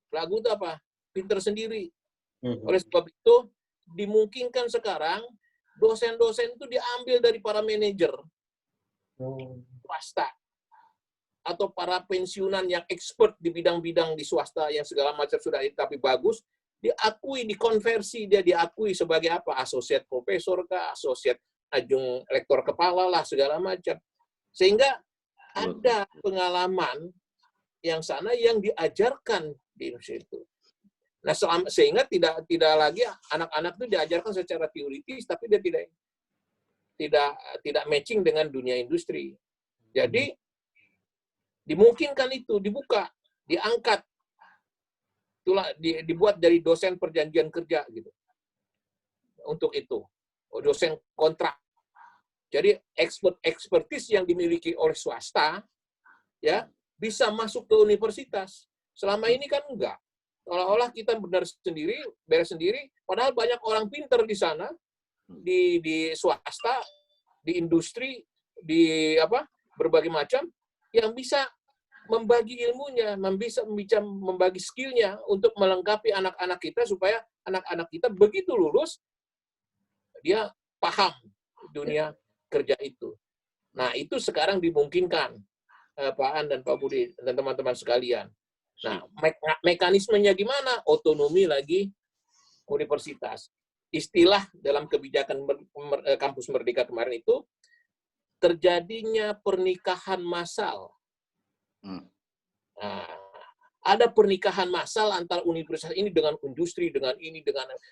Belagu itu apa? Pinter sendiri. Oleh sebab itu, dimungkinkan sekarang dosen-dosen itu diambil dari para manajer swasta atau para pensiunan yang expert di bidang-bidang di swasta yang segala macam sudah tapi bagus, diakui, dikonversi, dia diakui sebagai apa? Associate profesor kah, associate adjunct lektor kepala lah, segala macam. Sehingga ada pengalaman yang sana yang diajarkan di Indonesia itu. Nah, sehingga tidak lagi anak-anak itu diajarkan secara teoritis, tapi dia tidak matching dengan dunia industri. Jadi dimungkinkan itu dibuka, diangkat, itulah dibuat dari dosen perjanjian kerja gitu. Untuk itu, dosen kontrak. Jadi expertise yang dimiliki oleh swasta ya bisa masuk ke universitas. Selama ini kan enggak. Seolah-olah kita beres sendiri, padahal banyak orang pinter di sana, di swasta, di industri, di berbagai macam yang bisa membagi ilmunya, bisa membagi skillnya untuk melengkapi anak-anak kita supaya anak-anak kita begitu lulus dia paham dunia kerja itu. Nah, itu sekarang dimungkinkan, Pak An dan Pak Budi dan teman-teman sekalian. Nah, mekanismenya gimana? Otonomi lagi universitas. Istilah dalam kebijakan Kampus Merdeka kemarin itu, terjadinya pernikahan massal. Nah, ada pernikahan massal antara universitas ini dengan industri, dengan ini,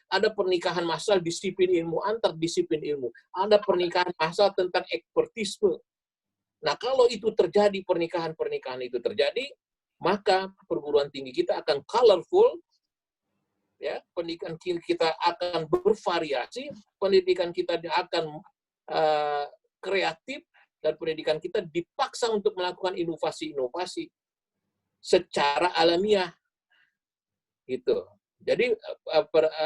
ada pernikahan massal disiplin ilmu, antar disiplin ilmu. Ada pernikahan massal tentang ekspertisme. Nah, kalau itu terjadi, pernikahan itu terjadi, maka perguruan tinggi kita akan colorful, ya, pendidikan kita akan bervariasi, pendidikan kita akan kreatif, dan pendidikan kita dipaksa untuk melakukan inovasi-inovasi secara alamiah, gitu. Jadi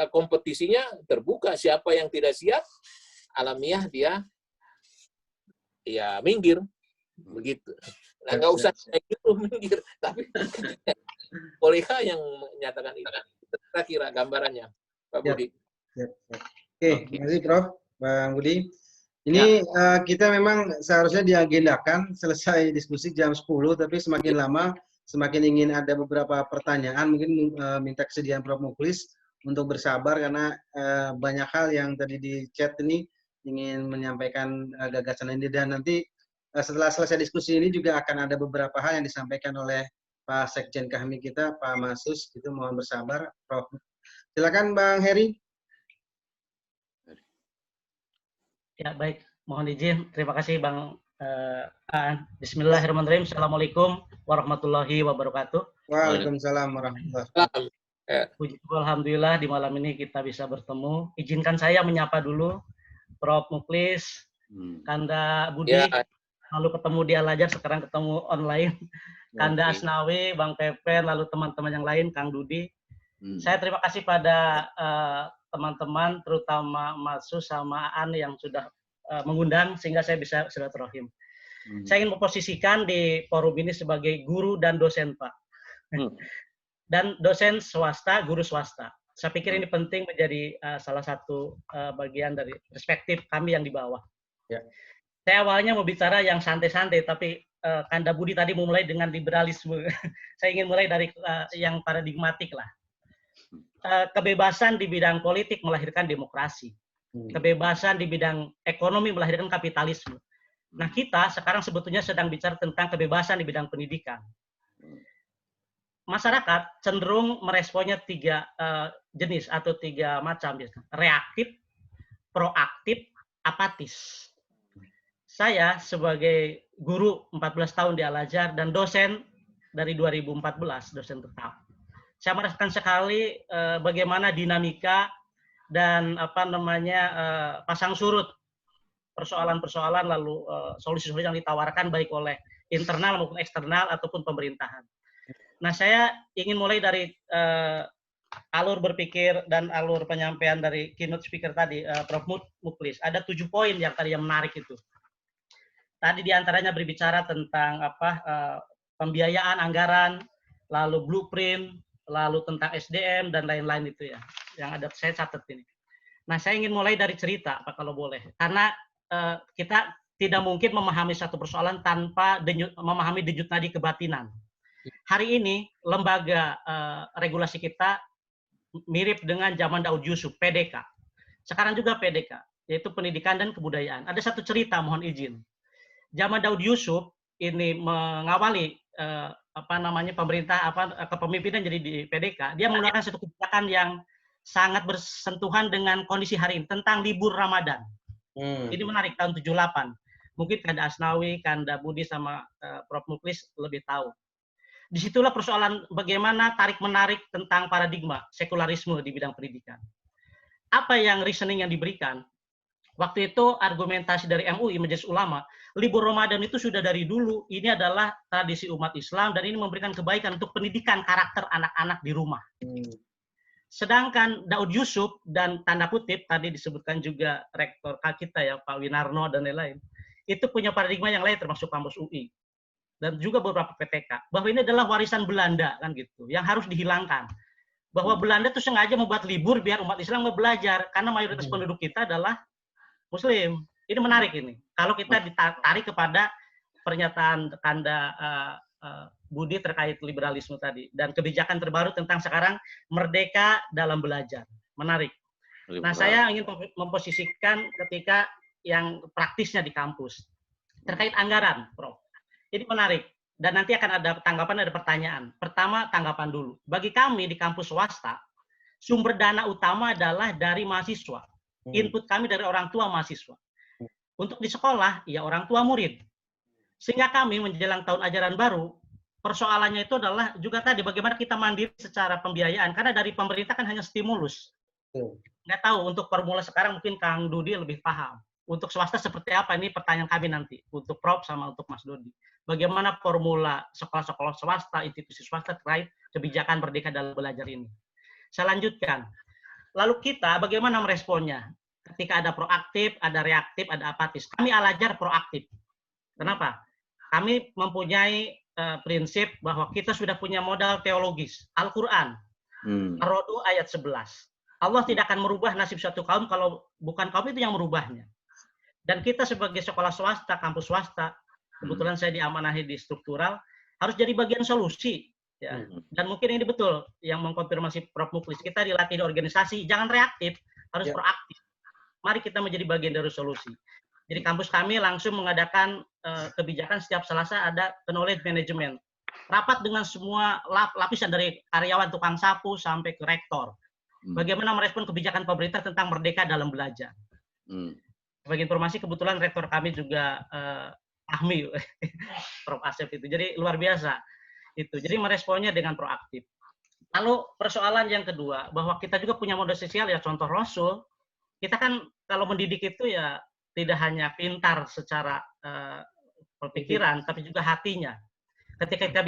kompetisinya terbuka, siapa yang tidak siap alamiah dia ya minggir, begitu. Nah, nggak usah kayak gitu minggir, tapi Polika yang menyatakan itu. Kita kira gambarannya, Pak Budi. Oke, terima kasih Prof. Bang Budi. Ini kita memang seharusnya diagendakan selesai diskusi jam 10, tapi semakin lama semakin ingin ada beberapa pertanyaan. Mungkin minta kesediaan Prof. Muklis untuk bersabar karena banyak hal yang tadi di chat ini ingin menyampaikan gagasan ini, dan nanti setelah selesai diskusi ini juga akan ada beberapa hal yang disampaikan oleh Pak Sekjen kami kita, Pak Masus, itu mohon bersabar, Prof. Silakan Bang Heri. Ya, baik. Mohon izin. Terima kasih Bang Aan. Bismillahirrahmanirrahim. Assalamualaikum warahmatullahi wabarakatuh. Waalaikumsalam warahmatullahi wabarakatuh. Puji Tuhan, alhamdulillah di malam ini kita bisa bertemu. Izinkan saya menyapa dulu Prof. Muklis, Kanda Budi, lalu ketemu di Al-Azhar, sekarang ketemu online. Kanda Asnawi, Bang Pepen, lalu teman-teman yang lain, Kang Dudi. Saya terima kasih pada teman-teman, terutama Masus sama Aan yang sudah mengundang sehingga saya bisa silaturahim. Saya ingin memposisikan di forum ini sebagai guru dan dosen, Pak. Dan dosen swasta, guru swasta. Saya pikir ini penting menjadi salah satu bagian dari perspektif kami yang di bawah. Ya. Saya awalnya mau bicara yang santai-santai, tapi Kanda Budi tadi memulai dengan liberalisme. Saya ingin mulai dari yang paradigmatik lah. Kebebasan di bidang politik melahirkan demokrasi. Kebebasan di bidang ekonomi melahirkan kapitalisme. Nah, kita sekarang sebetulnya sedang bicara tentang kebebasan di bidang pendidikan. Masyarakat cenderung meresponnya 3 jenis atau 3 macam. Reaktif, proaktif, apatis. Saya sebagai guru 14 tahun di Al-Azhar dan dosen dari 2014, dosen tetap. Saya merasakan sekali bagaimana dinamika dan pasang surut persoalan-persoalan, lalu solusi-solusi yang ditawarkan baik oleh internal maupun eksternal ataupun pemerintahan. Nah, saya ingin mulai dari alur berpikir dan alur penyampaian dari keynote speaker tadi, Prof. Muklis. Ada 7 poin yang tadi yang menarik itu. Tadi diantaranya berbicara tentang pembiayaan anggaran, lalu blueprint, lalu tentang SDM dan lain-lain itu ya, yang ada saya catat ini. Nah, saya ingin mulai dari cerita, Pak, kalau boleh, karena kita tidak mungkin memahami satu persoalan tanpa memahami denyut nadi kebatinan. Hari ini lembaga regulasi kita mirip dengan zaman Daud Yusuf, PDK. Sekarang juga PDK, yaitu Pendidikan dan Kebudayaan. Ada satu cerita, mohon izin. Zaman Daud Yusuf ini mengawali pemerintah kepemimpinan jadi di PDK, dia menggunakan satu kebijakan yang sangat bersentuhan dengan kondisi hari ini tentang libur Ramadan. Ini menarik, tahun 78. Mungkin Kanda Asnawi, Kanda Budi sama Prof. Muklis lebih tahu. Disitulah persoalan bagaimana tarik-menarik tentang paradigma sekularisme di bidang pendidikan. Apa yang reasoning yang diberikan? Waktu itu argumentasi dari MUI, Majelis Ulama, libur Ramadan itu sudah dari dulu, ini adalah tradisi umat Islam dan ini memberikan kebaikan untuk pendidikan karakter anak-anak di rumah. Sedangkan Daud Yusuf dan tanda kutip, tadi disebutkan juga rektor kita ya, Pak Winarno dan lain-lain, itu punya paradigma yang lain termasuk kampus UI. Dan juga beberapa PTK, bahwa ini adalah warisan Belanda, kan gitu, yang harus dihilangkan. Bahwa Belanda itu sengaja membuat libur biar umat Islam belajar, karena mayoritas penduduk kita adalah Muslim. Ini menarik ini. Kalau kita ditarik kepada pernyataan Kanda Budi terkait liberalisme tadi dan kebijakan terbaru tentang sekarang merdeka dalam belajar. Menarik. Nah, saya ingin memposisikan ketika yang praktisnya di kampus terkait anggaran, Prof. Ini menarik dan nanti akan ada tanggapan, ada pertanyaan. Pertama, tanggapan dulu. Bagi kami di kampus swasta, sumber dana utama adalah dari mahasiswa. Input kami dari orang tua mahasiswa. Untuk di sekolah, ya orang tua murid. Sehingga kami menjelang tahun ajaran baru, persoalannya itu adalah juga tadi bagaimana kita mandiri secara pembiayaan. Karena dari pemerintah kan hanya stimulus. Nggak tahu, untuk formula sekarang mungkin Kang Dudi lebih paham. Untuk swasta seperti apa? Ini pertanyaan kami nanti. Untuk Prof sama untuk Mas Dodi. Bagaimana formula sekolah-sekolah swasta, institusi swasta terkait kebijakan merdeka dalam belajar ini. Saya lanjutkan. Lalu kita bagaimana meresponnya? Ketika ada proaktif, ada reaktif, ada apatis. Kami Al-Azhar proaktif. Kenapa? Kami mempunyai prinsip bahwa kita sudah punya modal teologis. Al-Quran. Ar-Rodu ayat 11. Allah tidak akan merubah nasib suatu kaum kalau bukan kaum itu yang merubahnya. Dan kita sebagai sekolah swasta, kampus swasta, kebetulan saya diamanahi di struktural, harus jadi bagian solusi. Ya. Dan mungkin ini betul yang mengkonfirmasi Prof. Muklis. Kita dilatih di organisasi, jangan reaktif, harus proaktif. Mari kita menjadi bagian dari solusi. Jadi kampus kami langsung mengadakan kebijakan setiap Selasa ada knowledge management. Rapat dengan semua lapisan dari karyawan tukang sapu sampai ke rektor. Bagaimana merespon kebijakan pemerintah tentang merdeka dalam belajar. Sebagai informasi, kebetulan rektor kami juga Ahmi, Prof. Asep itu. Jadi luar biasa. Itu. Jadi meresponnya dengan proaktif. Lalu persoalan yang kedua, bahwa kita juga punya modal sosial ya, contoh Rasul. Kita kan kalau mendidik itu ya tidak hanya pintar secara berpikiran, tapi juga hatinya. Ketika kita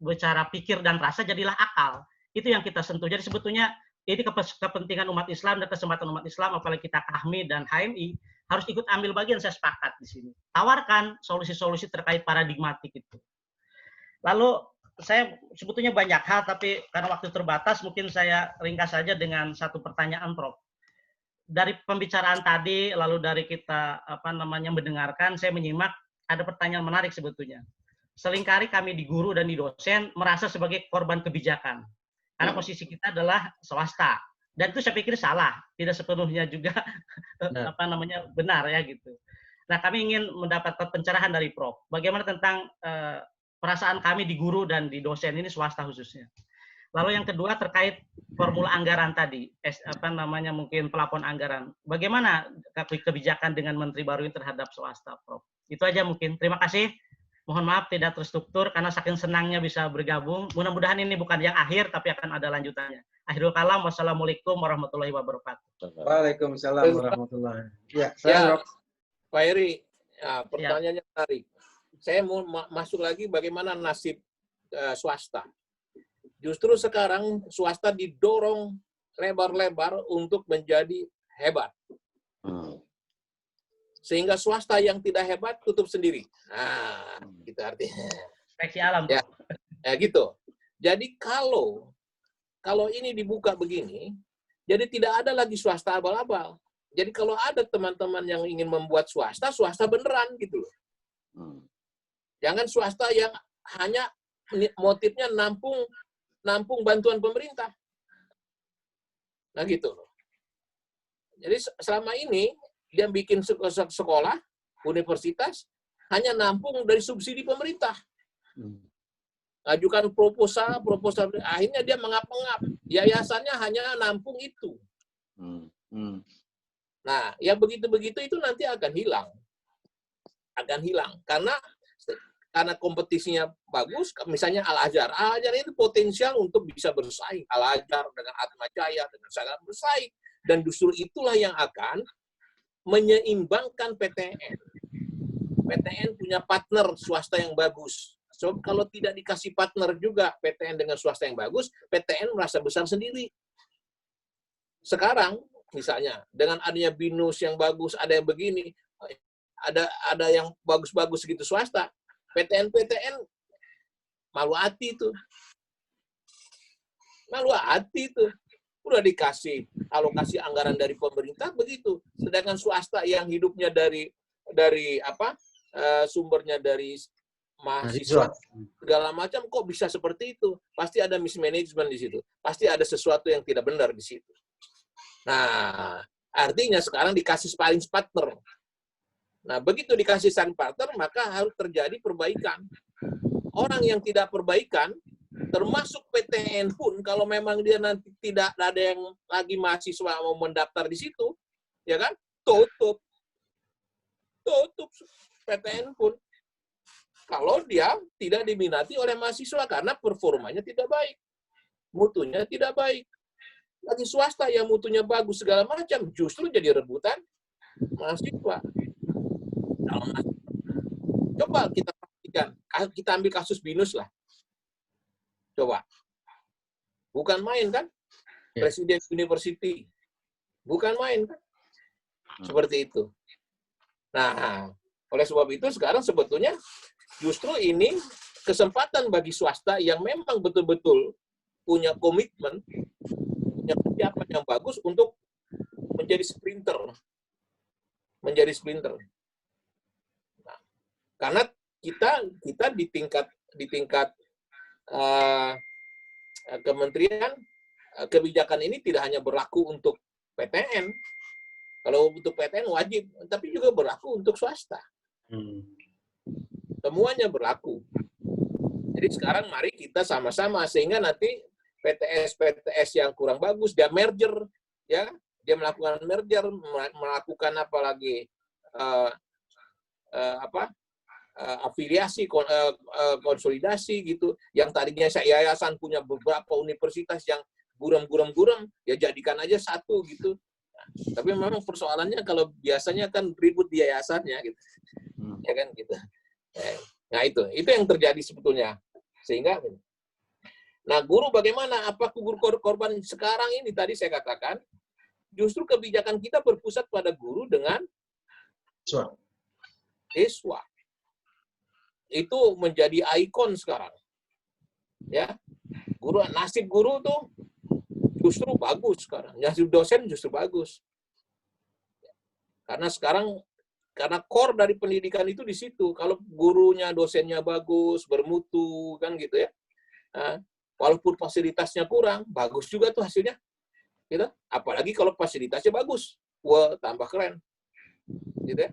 bicara pikir dan rasa, jadilah akal. Itu yang kita sentuh. Jadi sebetulnya ini kepentingan umat Islam dan kesempatan umat Islam, apalagi kita KAHMI dan HMI, harus ikut ambil bagian, saya sepakat di sini. Tawarkan solusi-solusi terkait paradigmatik itu. Lalu saya sebetulnya banyak hal, tapi karena waktu terbatas, mungkin saya ringkas saja dengan satu pertanyaan, Prof. Dari pembicaraan tadi, lalu dari kita mendengarkan, saya menyimak ada pertanyaan menarik sebetulnya. Seringkali kami di guru dan di dosen merasa sebagai korban kebijakan. Karena posisi kita adalah swasta. Dan itu saya pikir salah, tidak sepenuhnya juga benar ya gitu. Nah, kami ingin mendapatkan pencerahan dari Prof. Bagaimana tentang perasaan kami di guru dan di dosen ini swasta khususnya. Lalu yang kedua terkait formula anggaran tadi, mungkin pelapon anggaran. Bagaimana kebijakan dengan menteri baru ini terhadap swasta, Prof? Itu aja mungkin. Terima kasih. Mohon maaf tidak terstruktur karena saking senangnya bisa bergabung. Mudah-mudahan ini bukan yang akhir, tapi akan ada lanjutannya. Akhirul kalam, wassalamualaikum warahmatullahi wabarakatuh. Waalaikumsalam warahmatullahi wabarakatuh. Pak Heri, pertanyaannya menarik. Saya mau masuk lagi bagaimana nasib swasta. Justru sekarang swasta didorong lebar-lebar untuk menjadi hebat. Sehingga swasta yang tidak hebat tutup sendiri. Nah, gitu artinya. Seleksi alam. Ya gitu. Jadi kalau ini dibuka begini, jadi tidak ada lagi swasta abal-abal. Jadi kalau ada teman-teman yang ingin membuat swasta beneran gitu loh. Jangan swasta yang hanya motifnya nampung bantuan pemerintah. Nah gitu loh. Jadi selama ini dia bikin sekolah, universitas, hanya nampung dari subsidi pemerintah. Ajukan proposal, akhirnya dia mengap-ngap. Yayasannya hanya nampung itu. Nah, yang begitu-begitu itu nanti akan hilang. Karena kompetisinya bagus, misalnya Al-Azhar. Al-Azhar itu potensial untuk bisa bersaing. Al-Azhar dengan Atma Jaya, dengan sangat bersaing. Dan justru itulah yang akan menyeimbangkan PTN. PTN punya partner swasta yang bagus. So, kalau tidak dikasih partner juga PTN dengan swasta yang bagus, PTN merasa besar sendiri. Sekarang, misalnya, dengan adanya BINUS yang bagus, ada yang begini, ada yang bagus-bagus gitu swasta, PTN malu hati tuh. Malu hati tuh. Udah dikasih alokasi anggaran dari pemerintah begitu. Sedangkan swasta yang hidupnya dari sumbernya dari mahasiswa segala macam, kok bisa seperti itu? Pasti ada mismanagement di situ. Pasti ada sesuatu yang tidak benar di situ. Nah, artinya sekarang dikasih sparring partner. Nah, begitu dikasih sparring partner, maka harus terjadi perbaikan. Orang yang tidak perbaikan, termasuk PTN pun, kalau memang dia nanti tidak ada yang lagi mahasiswa mau mendaftar di situ, ya kan? Tutup PTN pun. Kalau dia tidak diminati oleh mahasiswa karena performanya tidak baik, mutunya tidak baik. Lagi swasta yang mutunya bagus segala macam, justru jadi rebutan mahasiswa. Coba kita perhatikan, kita ambil kasus BINUS lah. Coba. Bukan main kan? Presiden University. Bukan main kan? Seperti itu. Nah, oleh sebab itu sekarang sebetulnya justru ini kesempatan bagi swasta yang memang betul-betul punya komitmen, punya persiapan yang bagus untuk menjadi sprinter. Nah, karena kita di tingkat kementerian, kebijakan ini tidak hanya berlaku untuk PTN. Kalau untuk PTN wajib, tapi juga berlaku untuk swasta. Semuanya berlaku. Jadi sekarang mari kita sama-sama, sehingga nanti PTS yang kurang bagus, dia merger, ya, dia melakukan merger, melakukan apalagi afiliasi, konsolidasi gitu. Yang tadinya yayasan punya beberapa universitas yang guram, ya jadikan aja satu gitu. Nah, tapi memang persoalannya kalau biasanya kan ribut di yayasannya gitu. Ya kan gitu. Nah, itu yang terjadi sebetulnya. Sehingga nah, guru bagaimana? Apa guru korban sekarang ini tadi saya katakan, justru kebijakan kita berpusat pada guru dengan siswa. Itu menjadi ikon sekarang. Ya. Nasib guru tuh justru bagus sekarang. Nasib dosen justru bagus. Karena sekarang core dari pendidikan itu di situ. Kalau gurunya, dosennya bagus, bermutu kan gitu ya. Nah, walaupun fasilitasnya kurang, bagus juga tuh hasilnya. Gitu. Apalagi kalau fasilitasnya bagus. Wah, tambah keren. Gitu ya.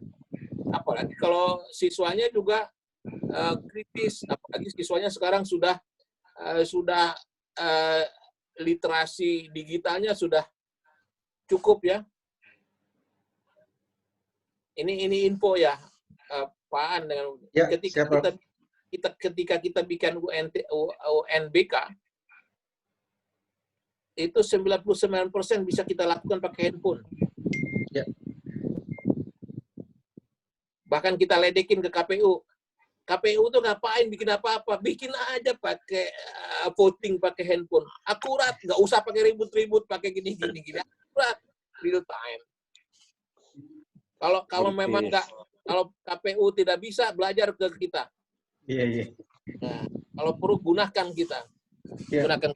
Apalagi kalau siswanya juga kritis, apalagi siswanya sekarang sudah literasi digitalnya sudah cukup ya. Ini info ya, Pak An, dengan ketika kita bikin UNBK itu 99% bisa kita lakukan pakai handphone. Ya. Bahkan kita ledekin ke KPU. KPU tuh ngapain bikin apa-apa? Bikin aja pakai voting pakai handphone. Akurat, nggak usah pakai ribut-ribut, pakai gini. Akurat, real time. Kalau memang nggak, kalau KPU tidak bisa, belajar ke kita. Iya. Nah, kalau perlu gunakan kita. Gunakan.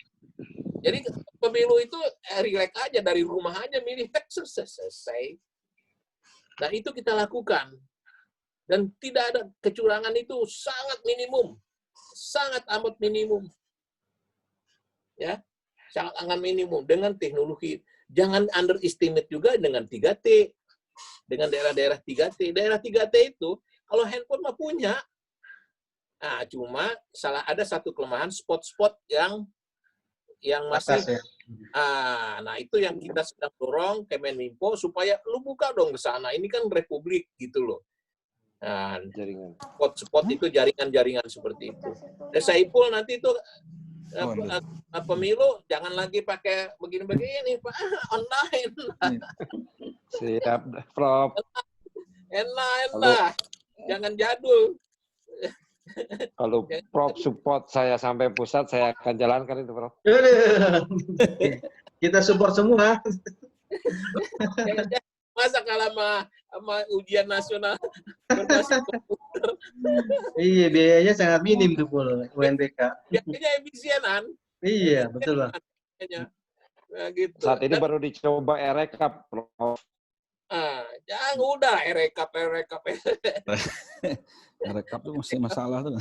Jadi pemilu itu relax aja, dari rumah aja milih, selesai. Dan itu kita lakukan. Dan tidak ada kecurangan, itu sangat minimum. Sangat amat minimum. Ya, sangat amat minimum dengan teknologi. Jangan underestimate juga dengan 3T. Dengan daerah-daerah 3T. Daerah 3T itu, kalau handphone mah punya. Nah, cuma ada satu kelemahan spot-spot yang masih Atas ya. nah itu yang kita sedang dorong Kemeninfo supaya lu buka dong ke sana. Ini kan republik gitu loh. Nah, Jaringan. spot-spot itu jaringan-jaringan seperti itu. Dan Saipul nanti itu pemilu jangan lagi pakai begini-begini, Pak. Online. Siap, Prof. Enak. Jangan jadul. Kalau Prof support saya sampai pusat, saya akan jalankan itu, Prof. Kita support semua. Masa kalah sama ujian nasional berbasis komputer. Iya, biayanya sangat minim tuh Pul, UNBK. Biasanya efisienan. Iya, betul Pak. Nah, gitu. Saat ini baru dicoba e-rekap, Prof. Jangan udah rekap. Rekap itu masih masalah tuh.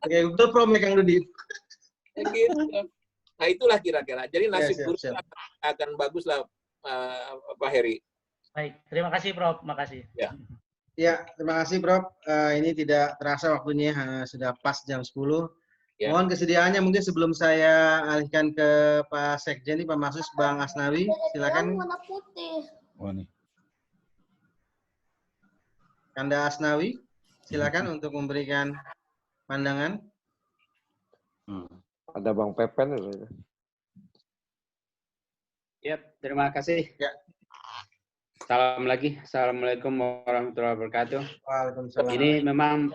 Oke, betul Prof megang Dudi. Gitu. Nah, itulah kira-kira. Jadi nasib siap, guru siap. akan bagus lah, Pak Heri. Baik, terima kasih Prof. Makasih. Ya, terima kasih Prof. Ini tidak terasa waktunya, sudah pas jam 10. Ya. Mohon kesediaannya mungkin sebelum saya alihkan ke Pak Sekjen, Pak Masus, Bang Asnawi, silakan. Warna putih. Wah nih. Kanda Asnawi, silakan untuk memberikan pandangan. Ada Bang Pepen. Ya, terima kasih. Ya. Salam lagi. Assalamualaikum warahmatullahi wabarakatuh. Waalaikumsalam. Ini memang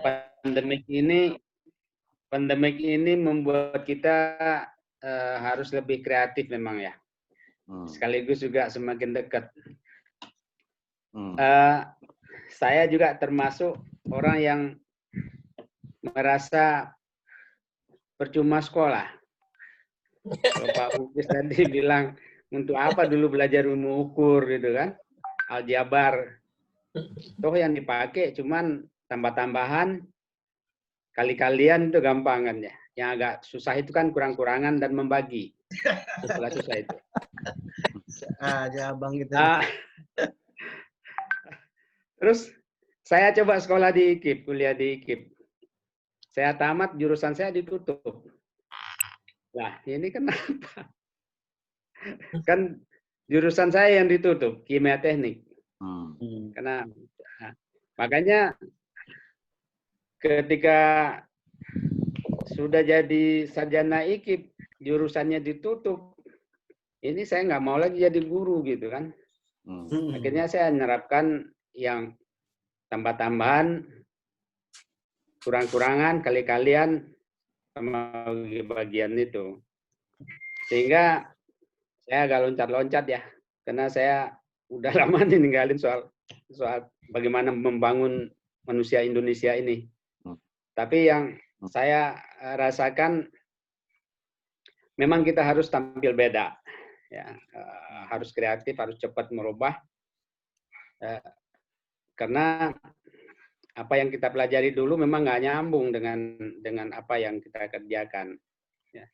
pandemik ini membuat kita harus lebih kreatif memang ya. Sekaligus juga semakin dekat. Saya juga termasuk orang yang merasa percuma sekolah. Kalau Pak Bukis tadi bilang, untuk apa dulu belajar ilmu ukur gitu kan, aljabar. Toh yang dipakai cuman tambah-tambahan, kali-kalian itu gampangan ya. Yang agak susah itu kan kurang-kurangan dan membagi. Itulah susah itu. Abang gitu. Terus saya coba sekolah di IKIP, kuliah di IKIP. Saya tamat, jurusan saya ditutup. Nah, ini kenapa? Kan jurusan saya yang ditutup, kimia teknik. Karena makanya ketika sudah jadi sarjana IKIP, jurusannya ditutup. Ini saya nggak mau lagi jadi guru gitu kan. Akhirnya saya menerapkan yang tambah-tambahan, kurang-kurangan, kali-kalian, sama bagian itu. Sehingga saya agak loncat-loncat ya, karena saya udah lama nih ninggalin soal bagaimana membangun manusia Indonesia ini. Tapi yang saya rasakan memang kita harus tampil beda, ya, harus kreatif, harus cepat merubah, karena apa yang kita pelajari dulu memang nggak nyambung dengan apa yang kita kerjakan. Ya.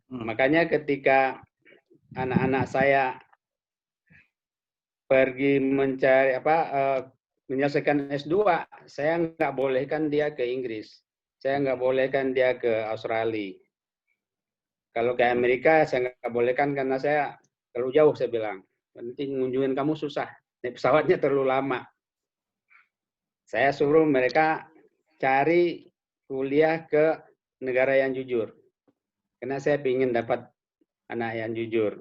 Makanya ketika anak-anak saya pergi mencari menyelesaikan S2, saya nggak bolehkan dia ke Inggris, saya nggak bolehkan dia ke Australia. Kalau ke Amerika saya nggak bolehkan karena saya terlalu jauh, saya bilang. Nanti ngunjungin kamu susah, naik pesawatnya terlalu lama. Saya suruh mereka cari kuliah ke negara yang jujur. Karena saya ingin dapat anak yang jujur.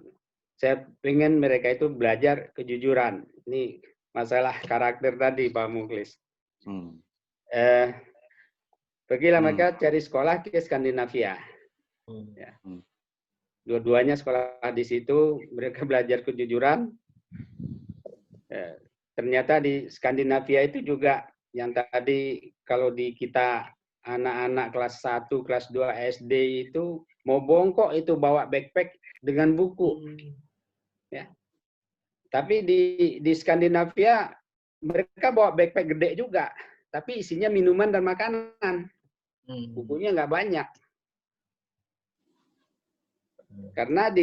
Saya ingin mereka itu belajar kejujuran. Ini masalah karakter tadi, Pak Muklis. Pergilah mereka cari sekolah ke Skandinavia. Ya. Dua-duanya sekolah di situ, mereka belajar kejujuran. Ternyata di Skandinavia itu juga yang tadi kalau di kita anak-anak kelas 1, kelas 2 SD itu mau bongkok itu bawa backpack dengan buku. Ya. Tapi di Skandinavia mereka bawa backpack gede juga, tapi isinya minuman dan makanan. Bukunya nggak banyak. Karena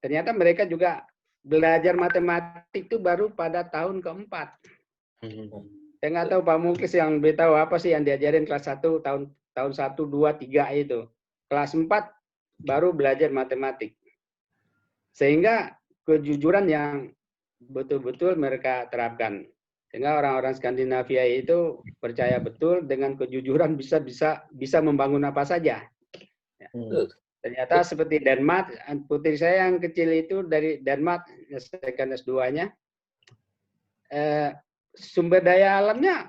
ternyata mereka juga belajar matematik itu baru pada tahun keempat. Saya nggak tahu Pak Muklis yang lebih tahu apa sih yang diajarin kelas 1 tahun 1, 2, 3 itu. Kelas 4 baru belajar matematik. Sehingga kejujuran yang betul-betul mereka terapkan. Sehingga orang-orang Skandinavia itu percaya betul dengan kejujuran bisa membangun apa saja. Ya. Ternyata seperti Denmark, putri saya yang kecil itu dari Denmark, menyelesaikan S2-nya, sumber daya alamnya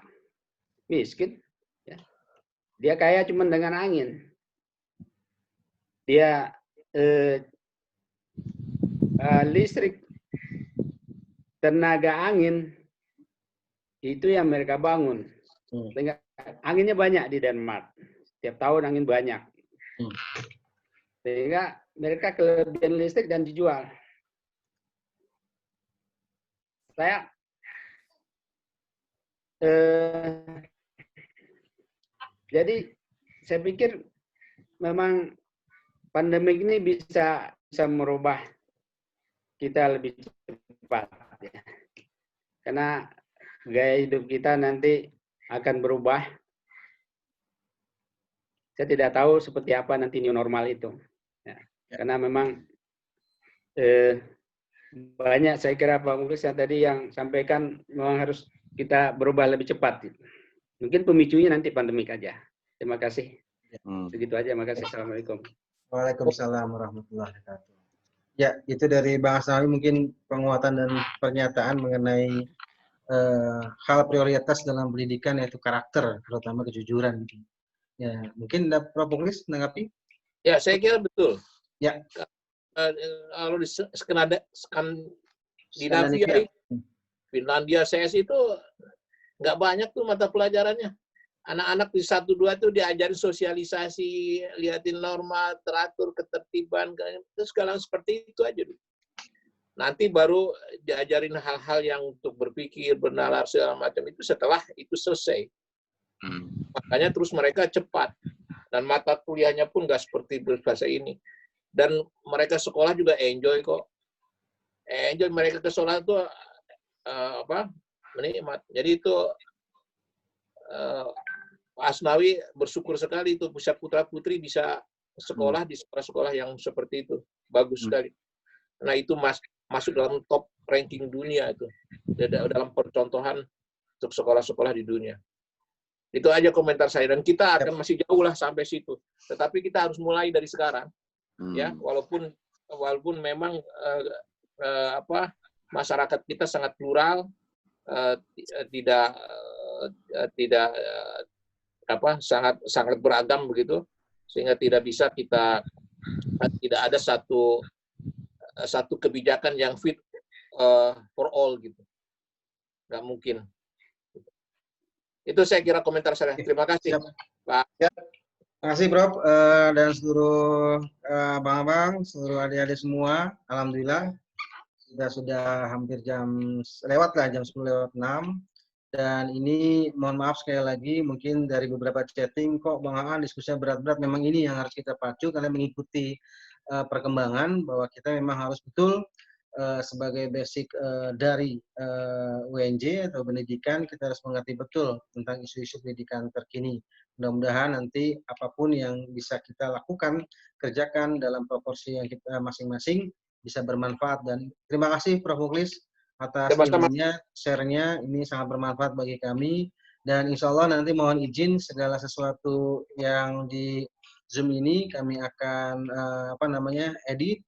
miskin. Ya. Dia kaya cuma dengan angin. Dia listrik, tenaga angin, itu yang mereka bangun. Anginnya banyak di Denmark. Setiap tahun angin banyak. Sehingga mereka kelebihan listrik dan dijual. Saya jadi saya pikir memang pandemi ini bisa merubah kita lebih cepat. Ya. Karena gaya hidup kita nanti akan berubah. Saya tidak tahu seperti apa nanti new normal itu. Ya. Karena memang banyak saya kira Pak Muklis yang tadi yang sampaikan memang harus kita berubah lebih cepat. Mungkin pemicunya nanti pandemik aja. Terima kasih. Segitu aja. Makasih. Assalamualaikum. Waalaikumsalam warahmatullahi wabarakatuh. Ya, itu dari Bang Asnawi mungkin penguatan dan pernyataan mengenai hal prioritas dalam pendidikan yaitu karakter, terutama kejujuran. Ya, mungkin Prof. Muklis menanggapi? Ya, saya kira betul. Ya. Kalau di Skandinavia, Finlandia, CS itu nggak banyak tuh mata pelajarannya. Anak-anak di 1, 2 itu diajarin sosialisasi, liatin norma, teratur, ketertiban, itu sekarang seperti itu aja. Nanti baru diajarin hal-hal yang untuk berpikir, bernalar, segala macam itu setelah itu selesai. Makanya terus mereka cepat. Dan mata kuliahnya pun nggak seperti berbahasa ini. Dan mereka sekolah juga enjoy kok. Enjoy mereka ke sekolah itu menikmat. Jadi itu Pak Asnawi bersyukur sekali itu bisa putra-putri bisa sekolah di sekolah-sekolah yang seperti itu. Bagus sekali. Nah itu masuk dalam top ranking dunia itu. Dalam percontohan untuk sekolah-sekolah di dunia. Itu aja komentar saya. Dan kita akan masih jauh lah sampai situ. Tetapi kita harus mulai dari sekarang. Ya, walaupun memang masyarakat kita sangat plural, sangat beragam begitu, sehingga tidak ada satu kebijakan yang fit for all gitu, nggak mungkin. Itu saya kira komentar saya. Terima kasih, Pak. Ya. Terima kasih, Prof. Dan seluruh abang-abang, seluruh adik-adik semua. Alhamdulillah sudah hampir jam 10:06. Dan ini mohon maaf sekali lagi, mungkin dari beberapa chatting, kok Bang Aan diskusinya berat-berat, memang ini yang harus kita pacu, karena mengikuti perkembangan, bahwa kita memang harus betul sebagai basic dari UNJ atau pendidikan, kita harus mengerti betul tentang isu-isu pendidikan terkini. Mudah-mudahan nanti apapun yang bisa kita lakukan, kerjakan dalam proporsi yang kita masing-masing, bisa bermanfaat. Dan terima kasih Prof. Muklis atas ilmunya, share-nya, ini sangat bermanfaat bagi kami. Dan insya Allah nanti mohon izin segala sesuatu yang di Zoom ini kami akan edit,